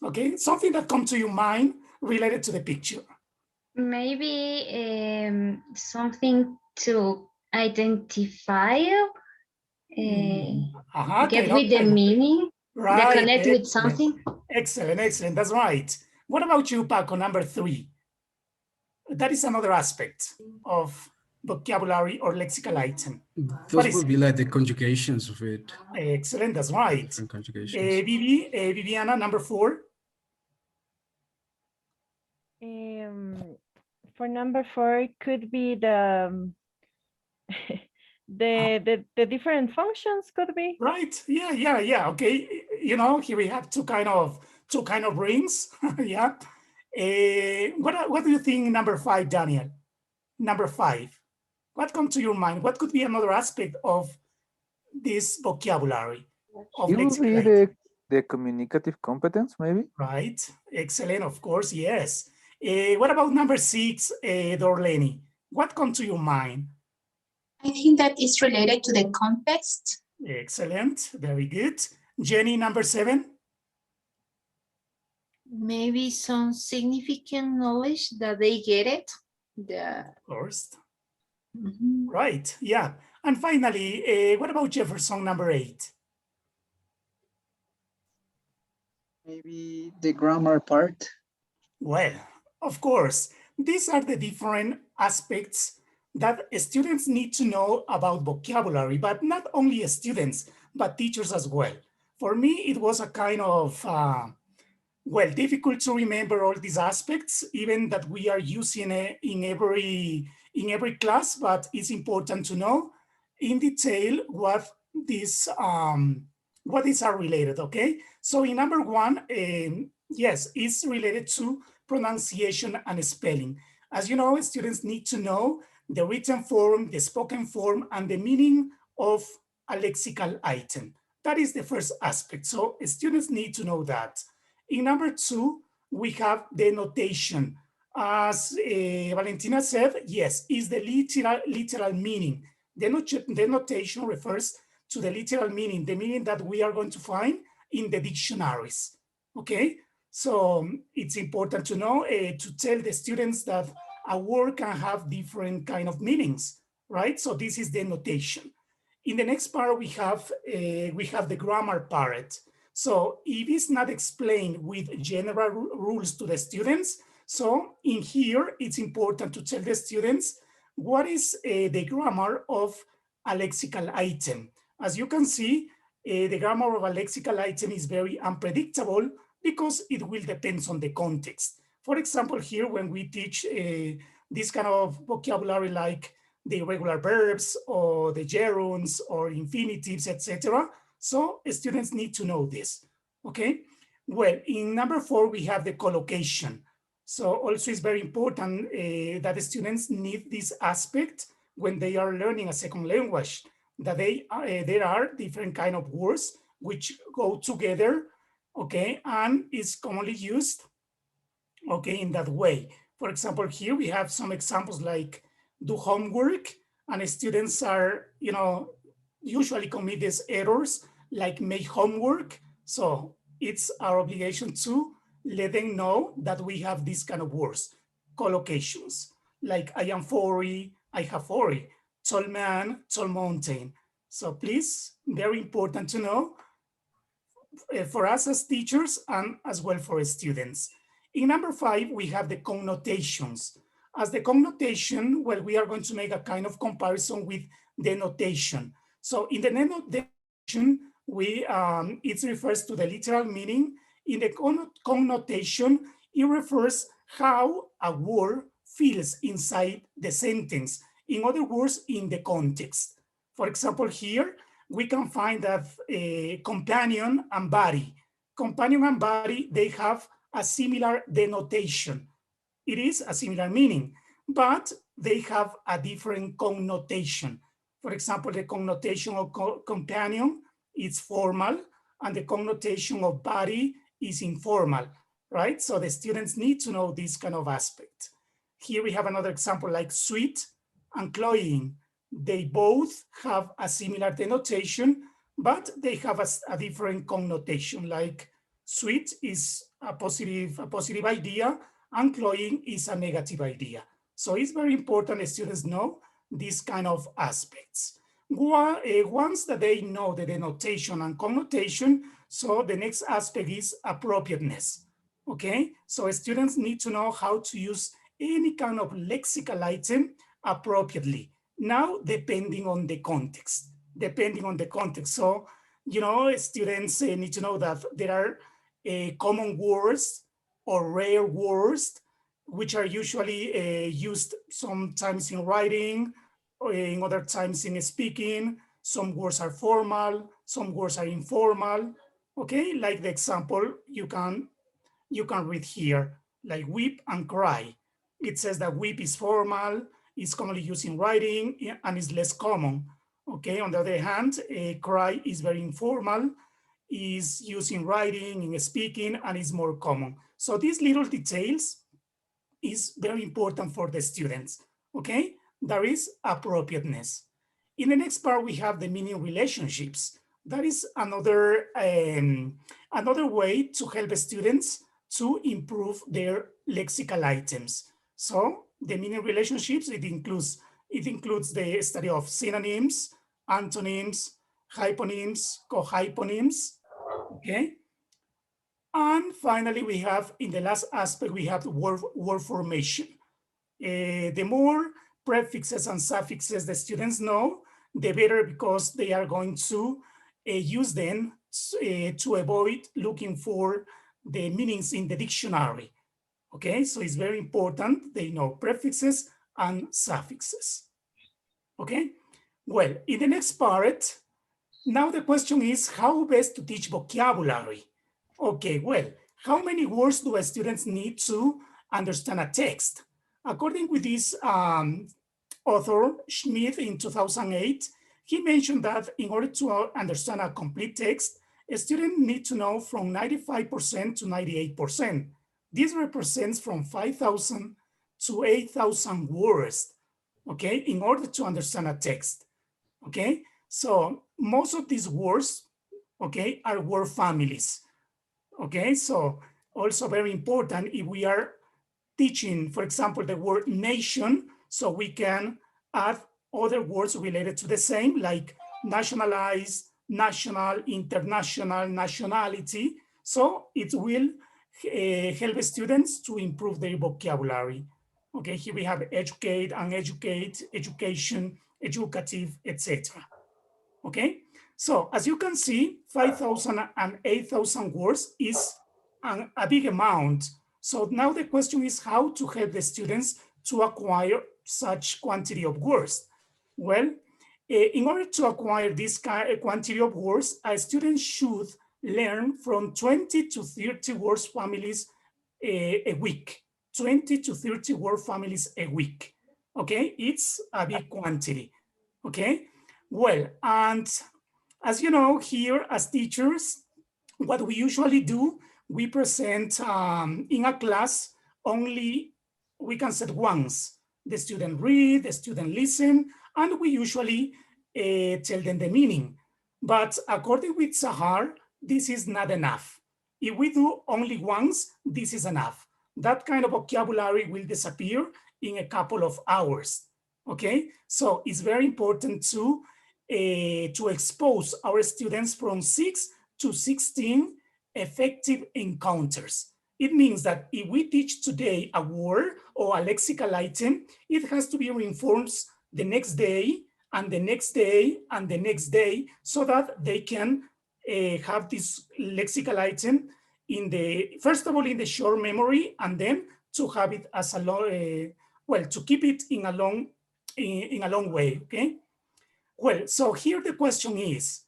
Okay, something that comes to your mind related to the picture. Maybe something to identify, get with the meaning, right. connect with something. Excellent, excellent. That's right. What about you, Paco, number 3? That is another aspect of vocabulary or lexical item. Those would be like the conjugations of it. Excellent, that's right. Different conjugations. Viviana, number 4. For number 4, it could be the the different functions could be. Right. Yeah. Okay. You know, here we have two kind of rings. Yeah. What do you think number 5, Daniel? Number 5. What comes to your mind? What could be another aspect of this vocabulary? It would be the communicative competence, maybe? Right. Excellent. Of course. Yes. What about number 6, Dorleni? What comes to your mind? I think that is related to the context. Excellent. Very good. Jenny, number 7. Maybe some significant knowledge that they get it. Of course. Right. Yeah. And finally, what about Jefferson, number 8? Maybe the grammar part. Well, of course, these are the different aspects that students need to know about vocabulary, but not only students, but teachers as well. For me, it was a kind of, well, difficult to remember all these aspects, even that we are using it in every class, but it's important to know in detail what these are related, okay? So in number 1, yes, it's related to pronunciation and spelling. As you know, students need to know the written form, the spoken form, and the meaning of a lexical item. That is the first aspect. So students need to know that. In number 2, we have the notation. As Valentina said, yes, is the literal meaning. The notation refers to the literal meaning, the meaning that we are going to find in the dictionaries, okay? So it's important to know, to tell the students that a word can have different kind of meanings, right? So this is the notation. In the next part, we have the grammar part. So if it's not explained with general rules to the students, so in here, it's important to tell the students what is the grammar of a lexical item. As you can see, the grammar of a lexical item is very unpredictable because it will depend on the context. For example, here when we teach this kind of vocabulary like the irregular verbs or the gerunds or infinitives, etc. So students need to know this, okay? Well, in number 4, we have the collocation. So also it's very important that the students need this aspect when they are learning a second language, that there are different kind of words which go together, okay, and is commonly used, okay, in that way. For example, here we have some examples like do homework, and students are, you know, usually commit these errors like make homework. So it's our obligation to let them know that we have these kind of words, collocations, like I am 40, I have 40, tall man, tall mountain. So please, very important to know for us as teachers and as well for students. In number 5, we have the connotations. As the connotation, well, we are going to make a kind of comparison with denotation. So in the denotation, it refers to the literal meaning. In the connotation, it refers how a word feels inside the sentence. In other words, in the context. For example, here, we can find that companion and body. Companion and body, they have a similar denotation. It is a similar meaning, but they have a different connotation. For example, the connotation of companion is formal, and the connotation of body is informal, right? So the students need to know this kind of aspect. Here we have another example like sweet and cloying. They both have a similar denotation, but they have a different connotation. Like sweet is a positive idea, and cloying is a negative idea. So it's very important that students know these kind of aspects. Once that they know the denotation and connotation, so the next aspect is appropriateness. Okay, so students need to know how to use any kind of lexical item appropriately. Now, depending on the context, So, students need to know that there are common words or rare words, which are usually used sometimes in writing, or in other times in speaking. Some words are formal, some words are informal. Okay, like the example you can read here, like weep and cry. It says that weep is formal, is commonly used in writing, and is less common. Okay, on the other hand, cry is very informal, is used in writing, in speaking, and is more common. So these little details is very important for the students, okay? There is appropriateness. In the next part, we have the meaning relationships. That is another way to help the students to improve their lexical items. So the meaning relationships, it includes the study of synonyms, antonyms, hyponyms, cohyponyms, okay? And finally, we have, in the last aspect, we have the word formation. The more prefixes and suffixes the students know, the better, because they are going to use them to avoid looking for the meanings in the dictionary. Okay, so it's very important they know prefixes and suffixes. Okay, well, in the next part, now the question is how best to teach vocabulary. Okay, well, how many words do students need to understand a text? According with this author, Schmidt, in 2008, he mentioned that in order to understand a complete text, a student needs to know from 95% to 98%. This represents from 5,000 to 8,000 words, okay, in order to understand a text, okay? So most of these words, okay, are word families, okay? So also very important if we are teaching, for example, the word nation, so we can add other words related to the same, like nationalize, national, international, nationality. So it will help students to improve their vocabulary. Okay, here we have educate, uneducate, education, educative, etc. Okay, so as you can see, 5,000 and 8,000 words is a big amount. So now the question is how to help the students to acquire such quantity of words. Well, in order to acquire this quantity of words, a student should learn from 20 to 30 words families a week. 20 to 30 word families a week. Okay, it's a big quantity. Okay, well, and as you know, here as teachers, what we usually do, we present in a class only, we can set once. The student read, the student listen, and we usually tell them the meaning. But according with Sahar, this is not enough. If we do only once, this is enough. That kind of vocabulary will disappear in a couple of hours. Okay, so it's very important to expose our students from 6 to 16 effective encounters. It means that if we teach today a word or a lexical item, it has to be reinforced the next day and the next day and the next day, so that they can have this lexical item in the, first of all, in the short memory, and then to have it as a long, well, to keep it in a long way, okay? Well, so here the question is,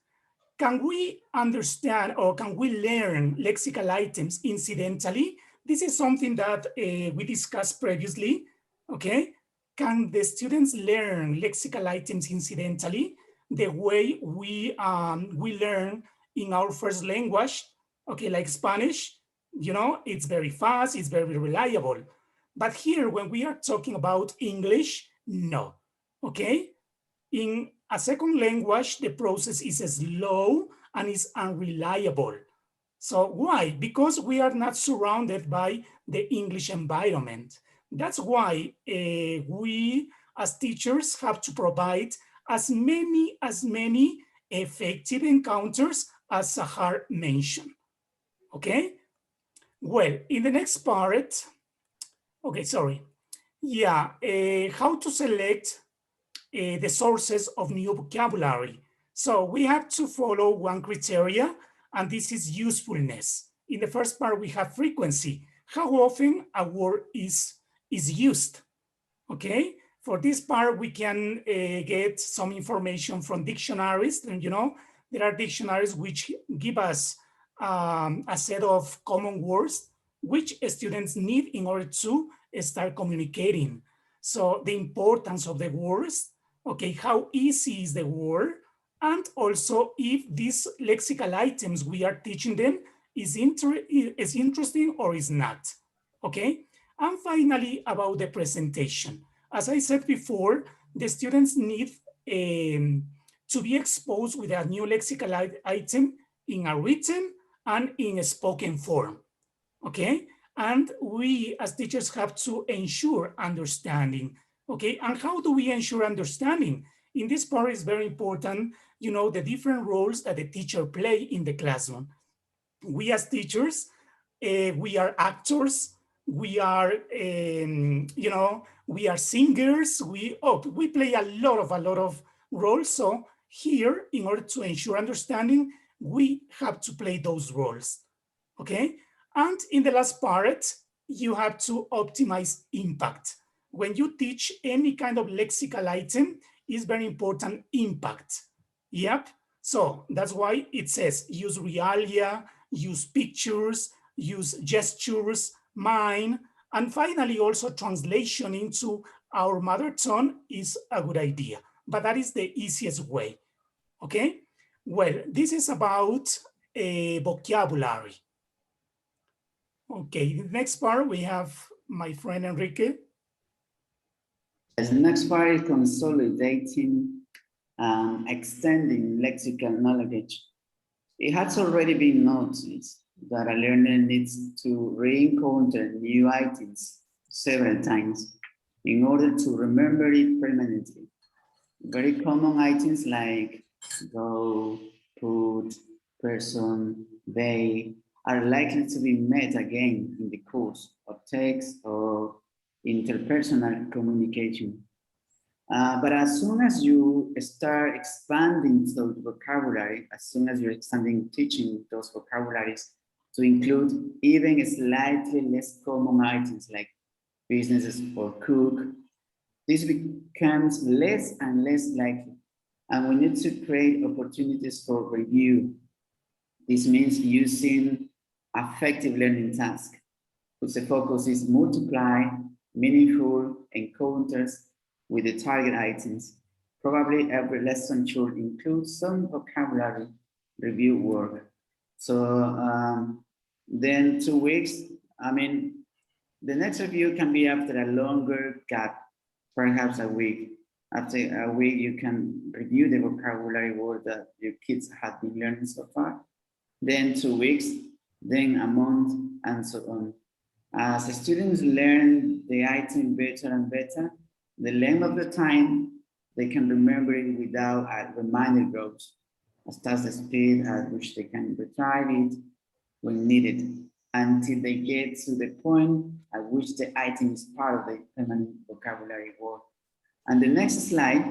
can we understand or can we learn lexical items incidentally? This is something that we discussed previously, okay? Can the students learn lexical items incidentally the way we learn in our first language, okay, like Spanish? You know, it's very fast, it's very reliable. But here, when we are talking about English, no, okay? In a second language, the process is slow and is unreliable. So why? Because we are not surrounded by the English environment. That's why we as teachers have to provide as many effective encounters as Sahar mentioned, okay? Well, in the next part, okay, sorry. Yeah, how to select the sources of new vocabulary. So we have to follow one criteria, and this is usefulness. In the first part, we have frequency. How often a word is used, okay? For this part, we can get some information from dictionaries. And, you know, there are dictionaries which give us a set of common words which students need in order to start communicating. So the importance of the words, okay, how easy is the word, and also if these lexical items we are teaching them is interesting or is not, okay? And finally, about the presentation. As I said before, the students need to be exposed with a new lexical item in a written and in a spoken form, okay? And we as teachers have to ensure understanding, okay? And how do we ensure understanding? In this part is very important, you know, the different roles that the teacher play in the classroom. We as teachers, we are actors, we are, you know, we are singers, we play a lot of roles. So here, in order to ensure understanding, we have to play those roles, okay? And in the last part, you have to optimize impact. When you teach any kind of lexical item, it's very important impact. Yep. So that's why it says use realia, use pictures, use gestures, mime, and finally also translation into our mother tongue is a good idea, but that is the easiest way, okay? Well, this is about a vocabulary. Okay, the next part we have my friend Enrique. As the next part is consolidating and extending lexical knowledge. It has already been noticed that a learner needs to re-encounter new items several times in order to remember it permanently. Very common items like go, put, person, they are likely to be met again in the course of text or interpersonal communication. But as soon as you start expanding those vocabulary, as soon as you're expanding teaching those vocabularies to include even slightly less common items like businesses or cook, this becomes less and less likely. And we need to create opportunities for review. This means using affective learning tasks, whose focus is multiply meaningful encounters with the target items. Probably every lesson should include some vocabulary review work. So then 2 weeks, I mean, the next review can be after a longer gap, perhaps a week. After a week, you can review the vocabulary word that your kids have been learning so far. Then 2 weeks, then a month, and so on. As the students learn the item better and better, the length of the time they can remember it without a reminder grows, as does the speed at which they can retrieve it when needed. until they get to the point at which the item is part of the permanent vocabulary word. And the next slide,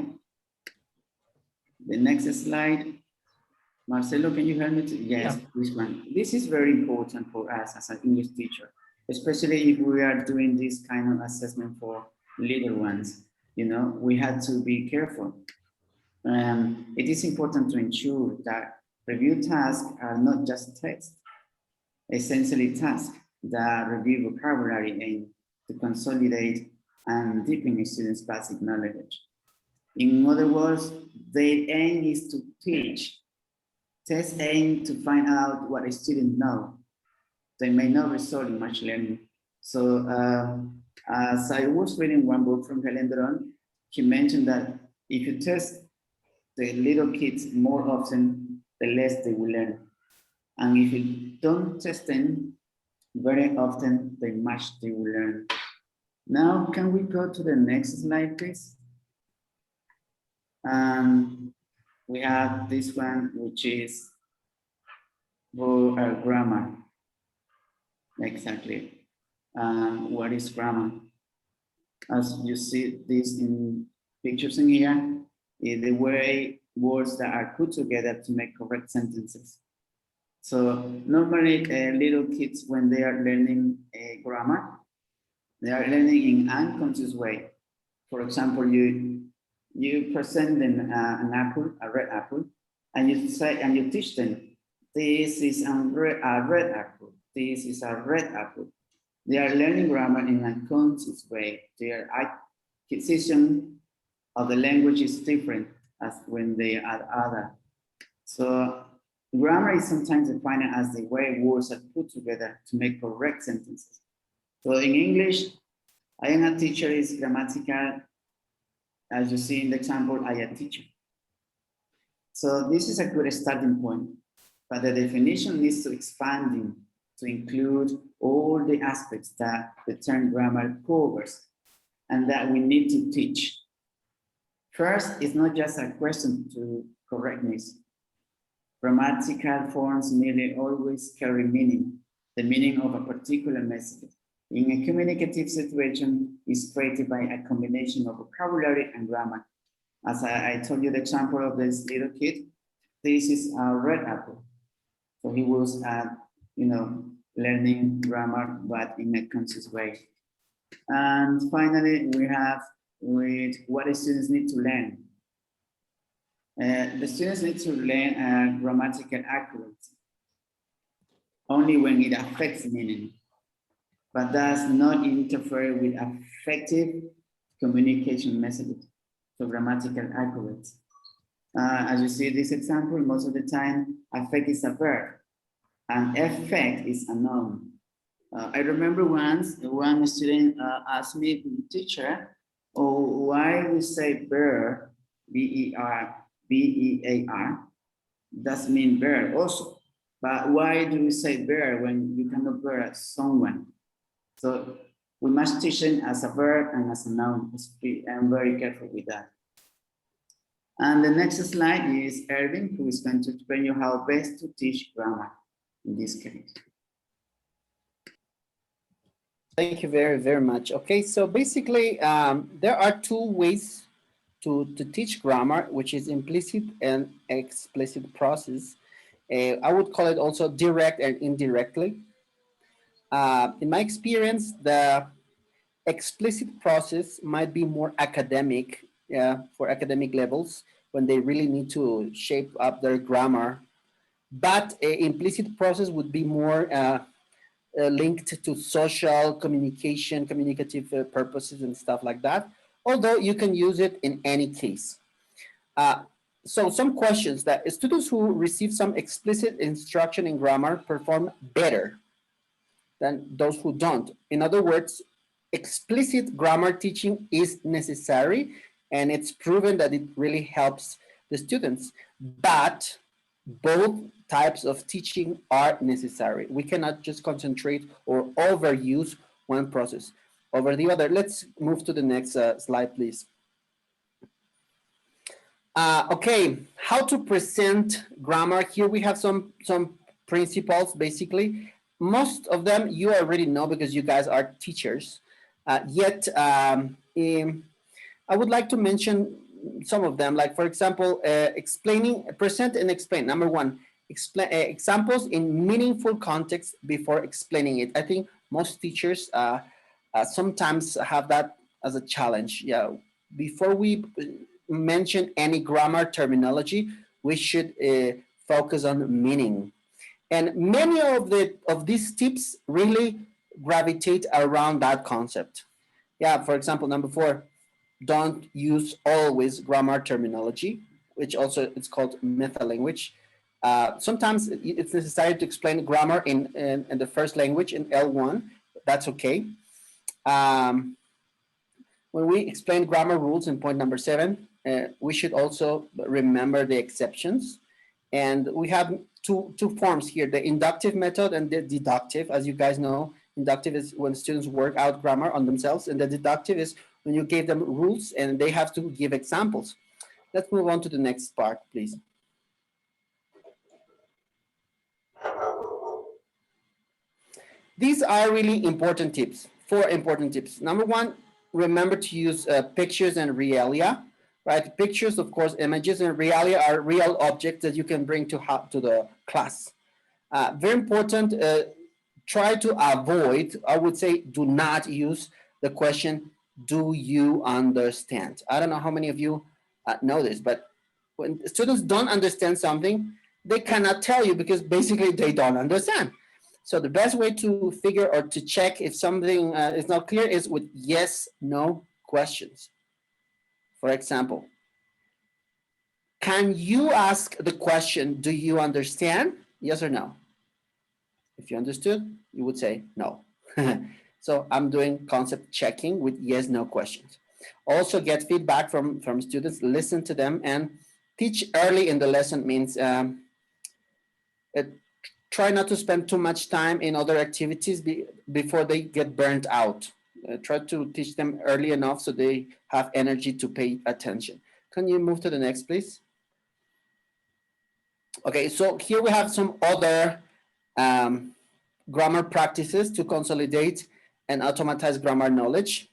Marcelo, can you help me? Yes, yeah. This one. This is very important for us as an English teacher, especially if we are doing this kind of assessment for little ones. You know, we have to be careful. It is important to ensure that review tasks are not just tests, essentially tasks that review vocabulary aim to consolidate and deepen students' basic knowledge. In other words, their aim is to teach. Tests aim to find out what a student knows. They may not result in much learning. So as I was reading one book from Helen Dron, she mentioned that if you test the little kids more often, the less they will learn. And if you don't test them very often, the much they will learn. Now, can we go to the next slide, please? We have this one, which is for grammar. Exactly. What is grammar? As you see this in pictures in here, is the way words that are put together to make correct sentences. So normally little kids, when they are learning grammar, they are learning in unconscious way. For example, you present them an apple, a red apple, and you say, and you teach them, this is a red apple. This is a red apple. They are learning grammar in an unconscious way. Their acquisition of the language is different as when they are other. So grammar is sometimes defined as the way words are put together to make correct sentences. So in English, I am a teacher is grammatical. As you see in the example, I am a teacher. So this is a good starting point, but the definition needs to expanding to include all the aspects that the term grammar covers and that we need to teach. First, it's not just a question to correctness. Grammatical forms nearly always carry meaning, the meaning of a particular message. In a communicative situation, is created by a combination of vocabulary and grammar. As I told you the example of this little kid, this is a red apple. So he was, learning grammar, but in a conscious way. And finally, we have with what the students need to learn. The students need to learn grammatical accuracy only when it affects meaning, but does not interfere with effective communication messages. So grammatical accuracy. As you see this example, most of the time, affect is a verb and effect is a noun. I remember once one student asked me, teacher, why we say bear, B-E-A-R, does mean bear also. But why do we say bear when you cannot bear someone? So we must teach them as a verb and as a noun. I'm very careful with that. And the next slide is Erwin, who is going to explain you how best to teach grammar in this case. Thank you very, very much. Okay, so basically, there are two ways to teach grammar, which is implicit and explicit process. I would call it also direct and indirectly. In my experience, the explicit process might be more academic for academic levels when they really need to shape up their grammar. But implicit process would be more linked to social communication, communicative purposes and stuff like that. Although you can use it in any case. So some questions that students who receive some explicit instruction in grammar perform better than those who don't. In other words, explicit grammar teaching is necessary and it's proven that it really helps the students. But both types of teaching are necessary. We cannot just concentrate or overuse one process over the other. Let's move to the next slide, please. Okay, how to present grammar. Here we have some principles, basically. most of them you already know because you guys are teachers. Yet, I would like to mention some of them, like for example, explaining, present and explain. Number one, examples in meaningful context before explaining it. I think most teachers sometimes have that as a challenge. Yeah, before we mention any grammar terminology, we should focus on meaning. And many of these tips really gravitate around that concept. Yeah, for example, number 4, don't use always grammar terminology, which also it's called meta language. Sometimes it's necessary to explain grammar in the first language in L1. That's okay. When we explain grammar rules in point number 7, we should also remember the exceptions. And we have two forms here, the inductive method and the deductive. As you guys know, inductive is when students work out grammar on themselves, and the deductive is when you give them rules and they have to give examples. Let's move on to the next part, please. These are really important tips, 4 important tips. Number 1, remember to use pictures and realia, right? Pictures, of course, images, and realia are real objects that you can bring to the class. Very important, try to avoid, I would say, do not use the question, do you understand? I don't know how many of you know this, but when students don't understand something, they cannot tell you because basically they don't understand. So the best way to figure or to check if something is not clear is with yes, no questions. For example, can you ask the question, do you understand? Yes or no? If you understood, you would say no. So I'm doing concept checking with yes, no questions. Also get feedback from students, listen to them, and teach early in the lesson means try not to spend too much time in other activities before they get burnt out. Try to teach them early enough so they have energy to pay attention. Can you move to the next, please? Okay, so here we have some other grammar practices to consolidate and automatize grammar knowledge.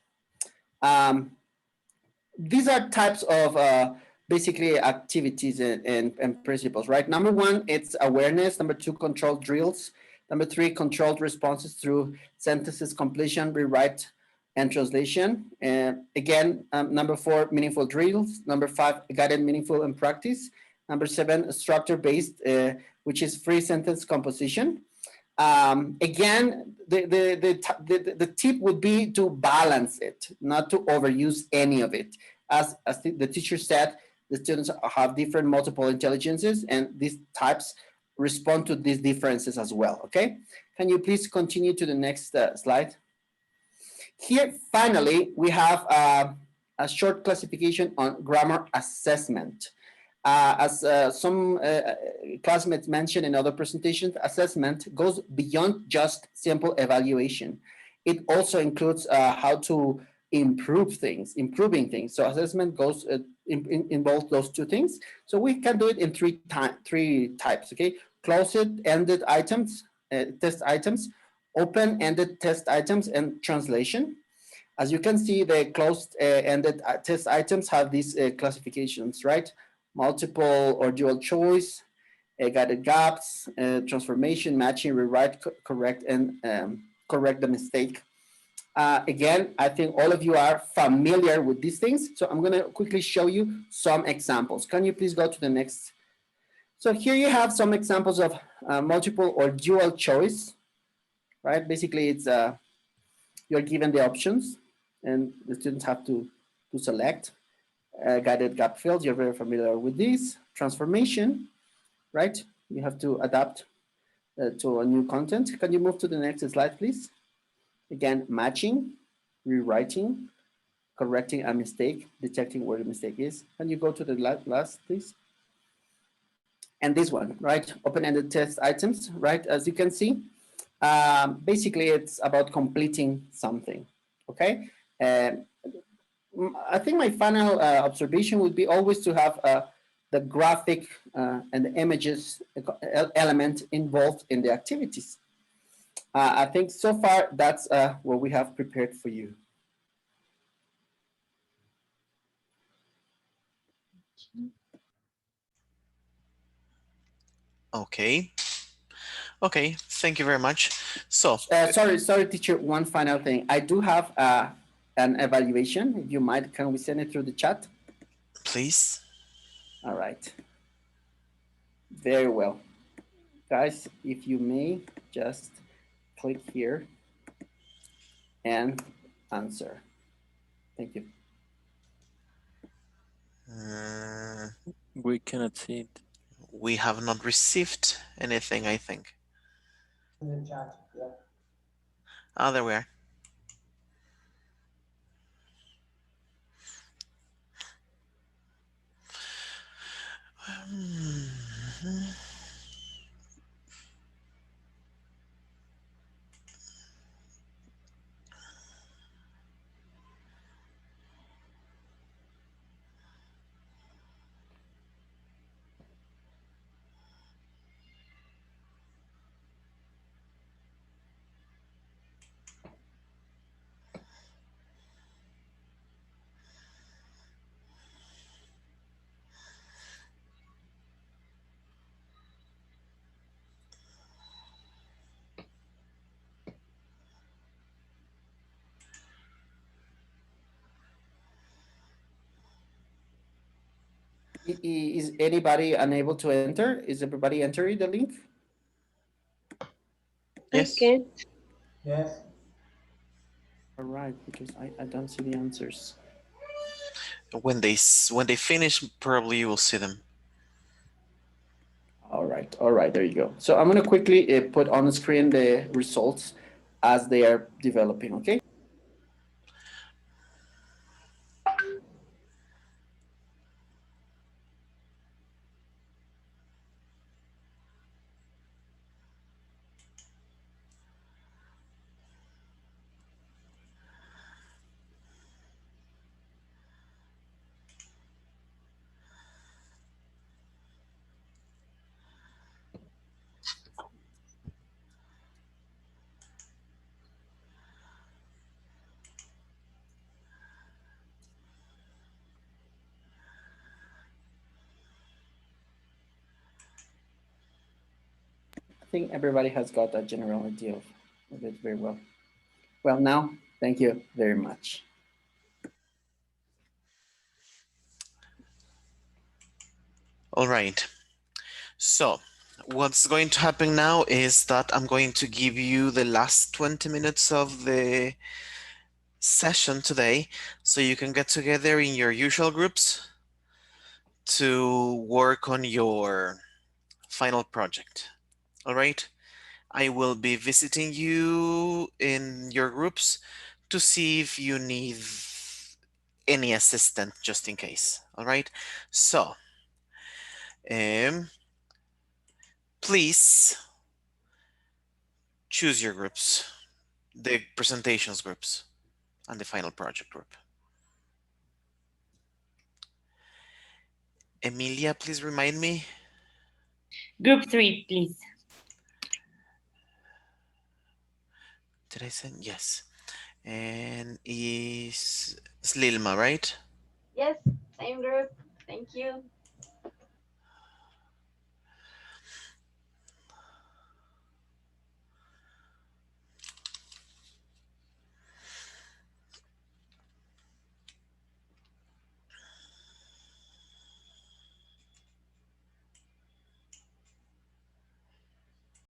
These are types of basically activities and principles, right? Number 1, it's awareness. Number 2, controlled drills. Number 3, controlled responses through sentences completion, rewrite, and translation. Again, number 4, meaningful drills. Number 5, guided meaningful and practice. Number 7, structure-based, which is free sentence composition. Again, the tip would be to balance it, not to overuse any of it. As the teacher said, the students have different multiple intelligences, and these types respond to these differences as well, okay? Can you please continue to the next slide? Here, finally, we have a short classification on grammar assessment. As some classmates mentioned in other presentations, assessment goes beyond just simple evaluation. It also includes how to improve things, improving things. So assessment goes involves those 2 things. So we can do it in 3 types, okay? Closed-ended items, test items, open-ended test items, and translation. As you can see, the closed-ended test items have these classifications, right? Multiple or dual choice, guided gaps, transformation, matching, rewrite, correct, and correct the mistake. Again, I think all of you are familiar with these things, so I'm going to quickly show you some examples. Can you please go to the next? So here you have some examples of multiple or dual choice, right? Basically, it's you're given the options, and the students have to select. Guided gap fills, you're very familiar with these. Transformation, right? You have to adapt to a new content. Can you move to the next slide, please? Again, matching, rewriting, correcting a mistake, detecting where the mistake is. Can you go to the last, please? And this one, right? Open-ended test items, right? As you can see, basically it's about completing something, okay? I think my final observation would be always to have the graphic and the images element involved in the activities. I think so far that's what we have prepared for you. Okay. Okay, thank you very much. So, sorry, teacher. One final thing. I do have an evaluation. If you might, can we send it through the chat? Please. All right. Very well, guys. If you may, just click here and answer. Thank you. We cannot see it. We have not received anything, I think. In the chat, yeah. Ah, there we are. Is anybody unable to enter? Is everybody entering the link? Yes. Yes. All right, because I don't see the answers. When they finish, probably you will see them. All right, there you go. So I'm gonna quickly put on the screen the results as they are developing, okay? I think everybody has got a general idea of it very well. Well, now, thank you very much. All right. So, what's going to happen now is that I'm going to give you the last 20 minutes of the session today, so you can get together in your usual groups to work on your final project. All right. I will be visiting you in your groups to see if you need any assistant just in case. All right. So, please choose your groups, the presentations groups and the final project group. Emilia, please remind me. Group 3, please. Did I send? Yes. And is Lilma, right? Yes, same group. Thank you.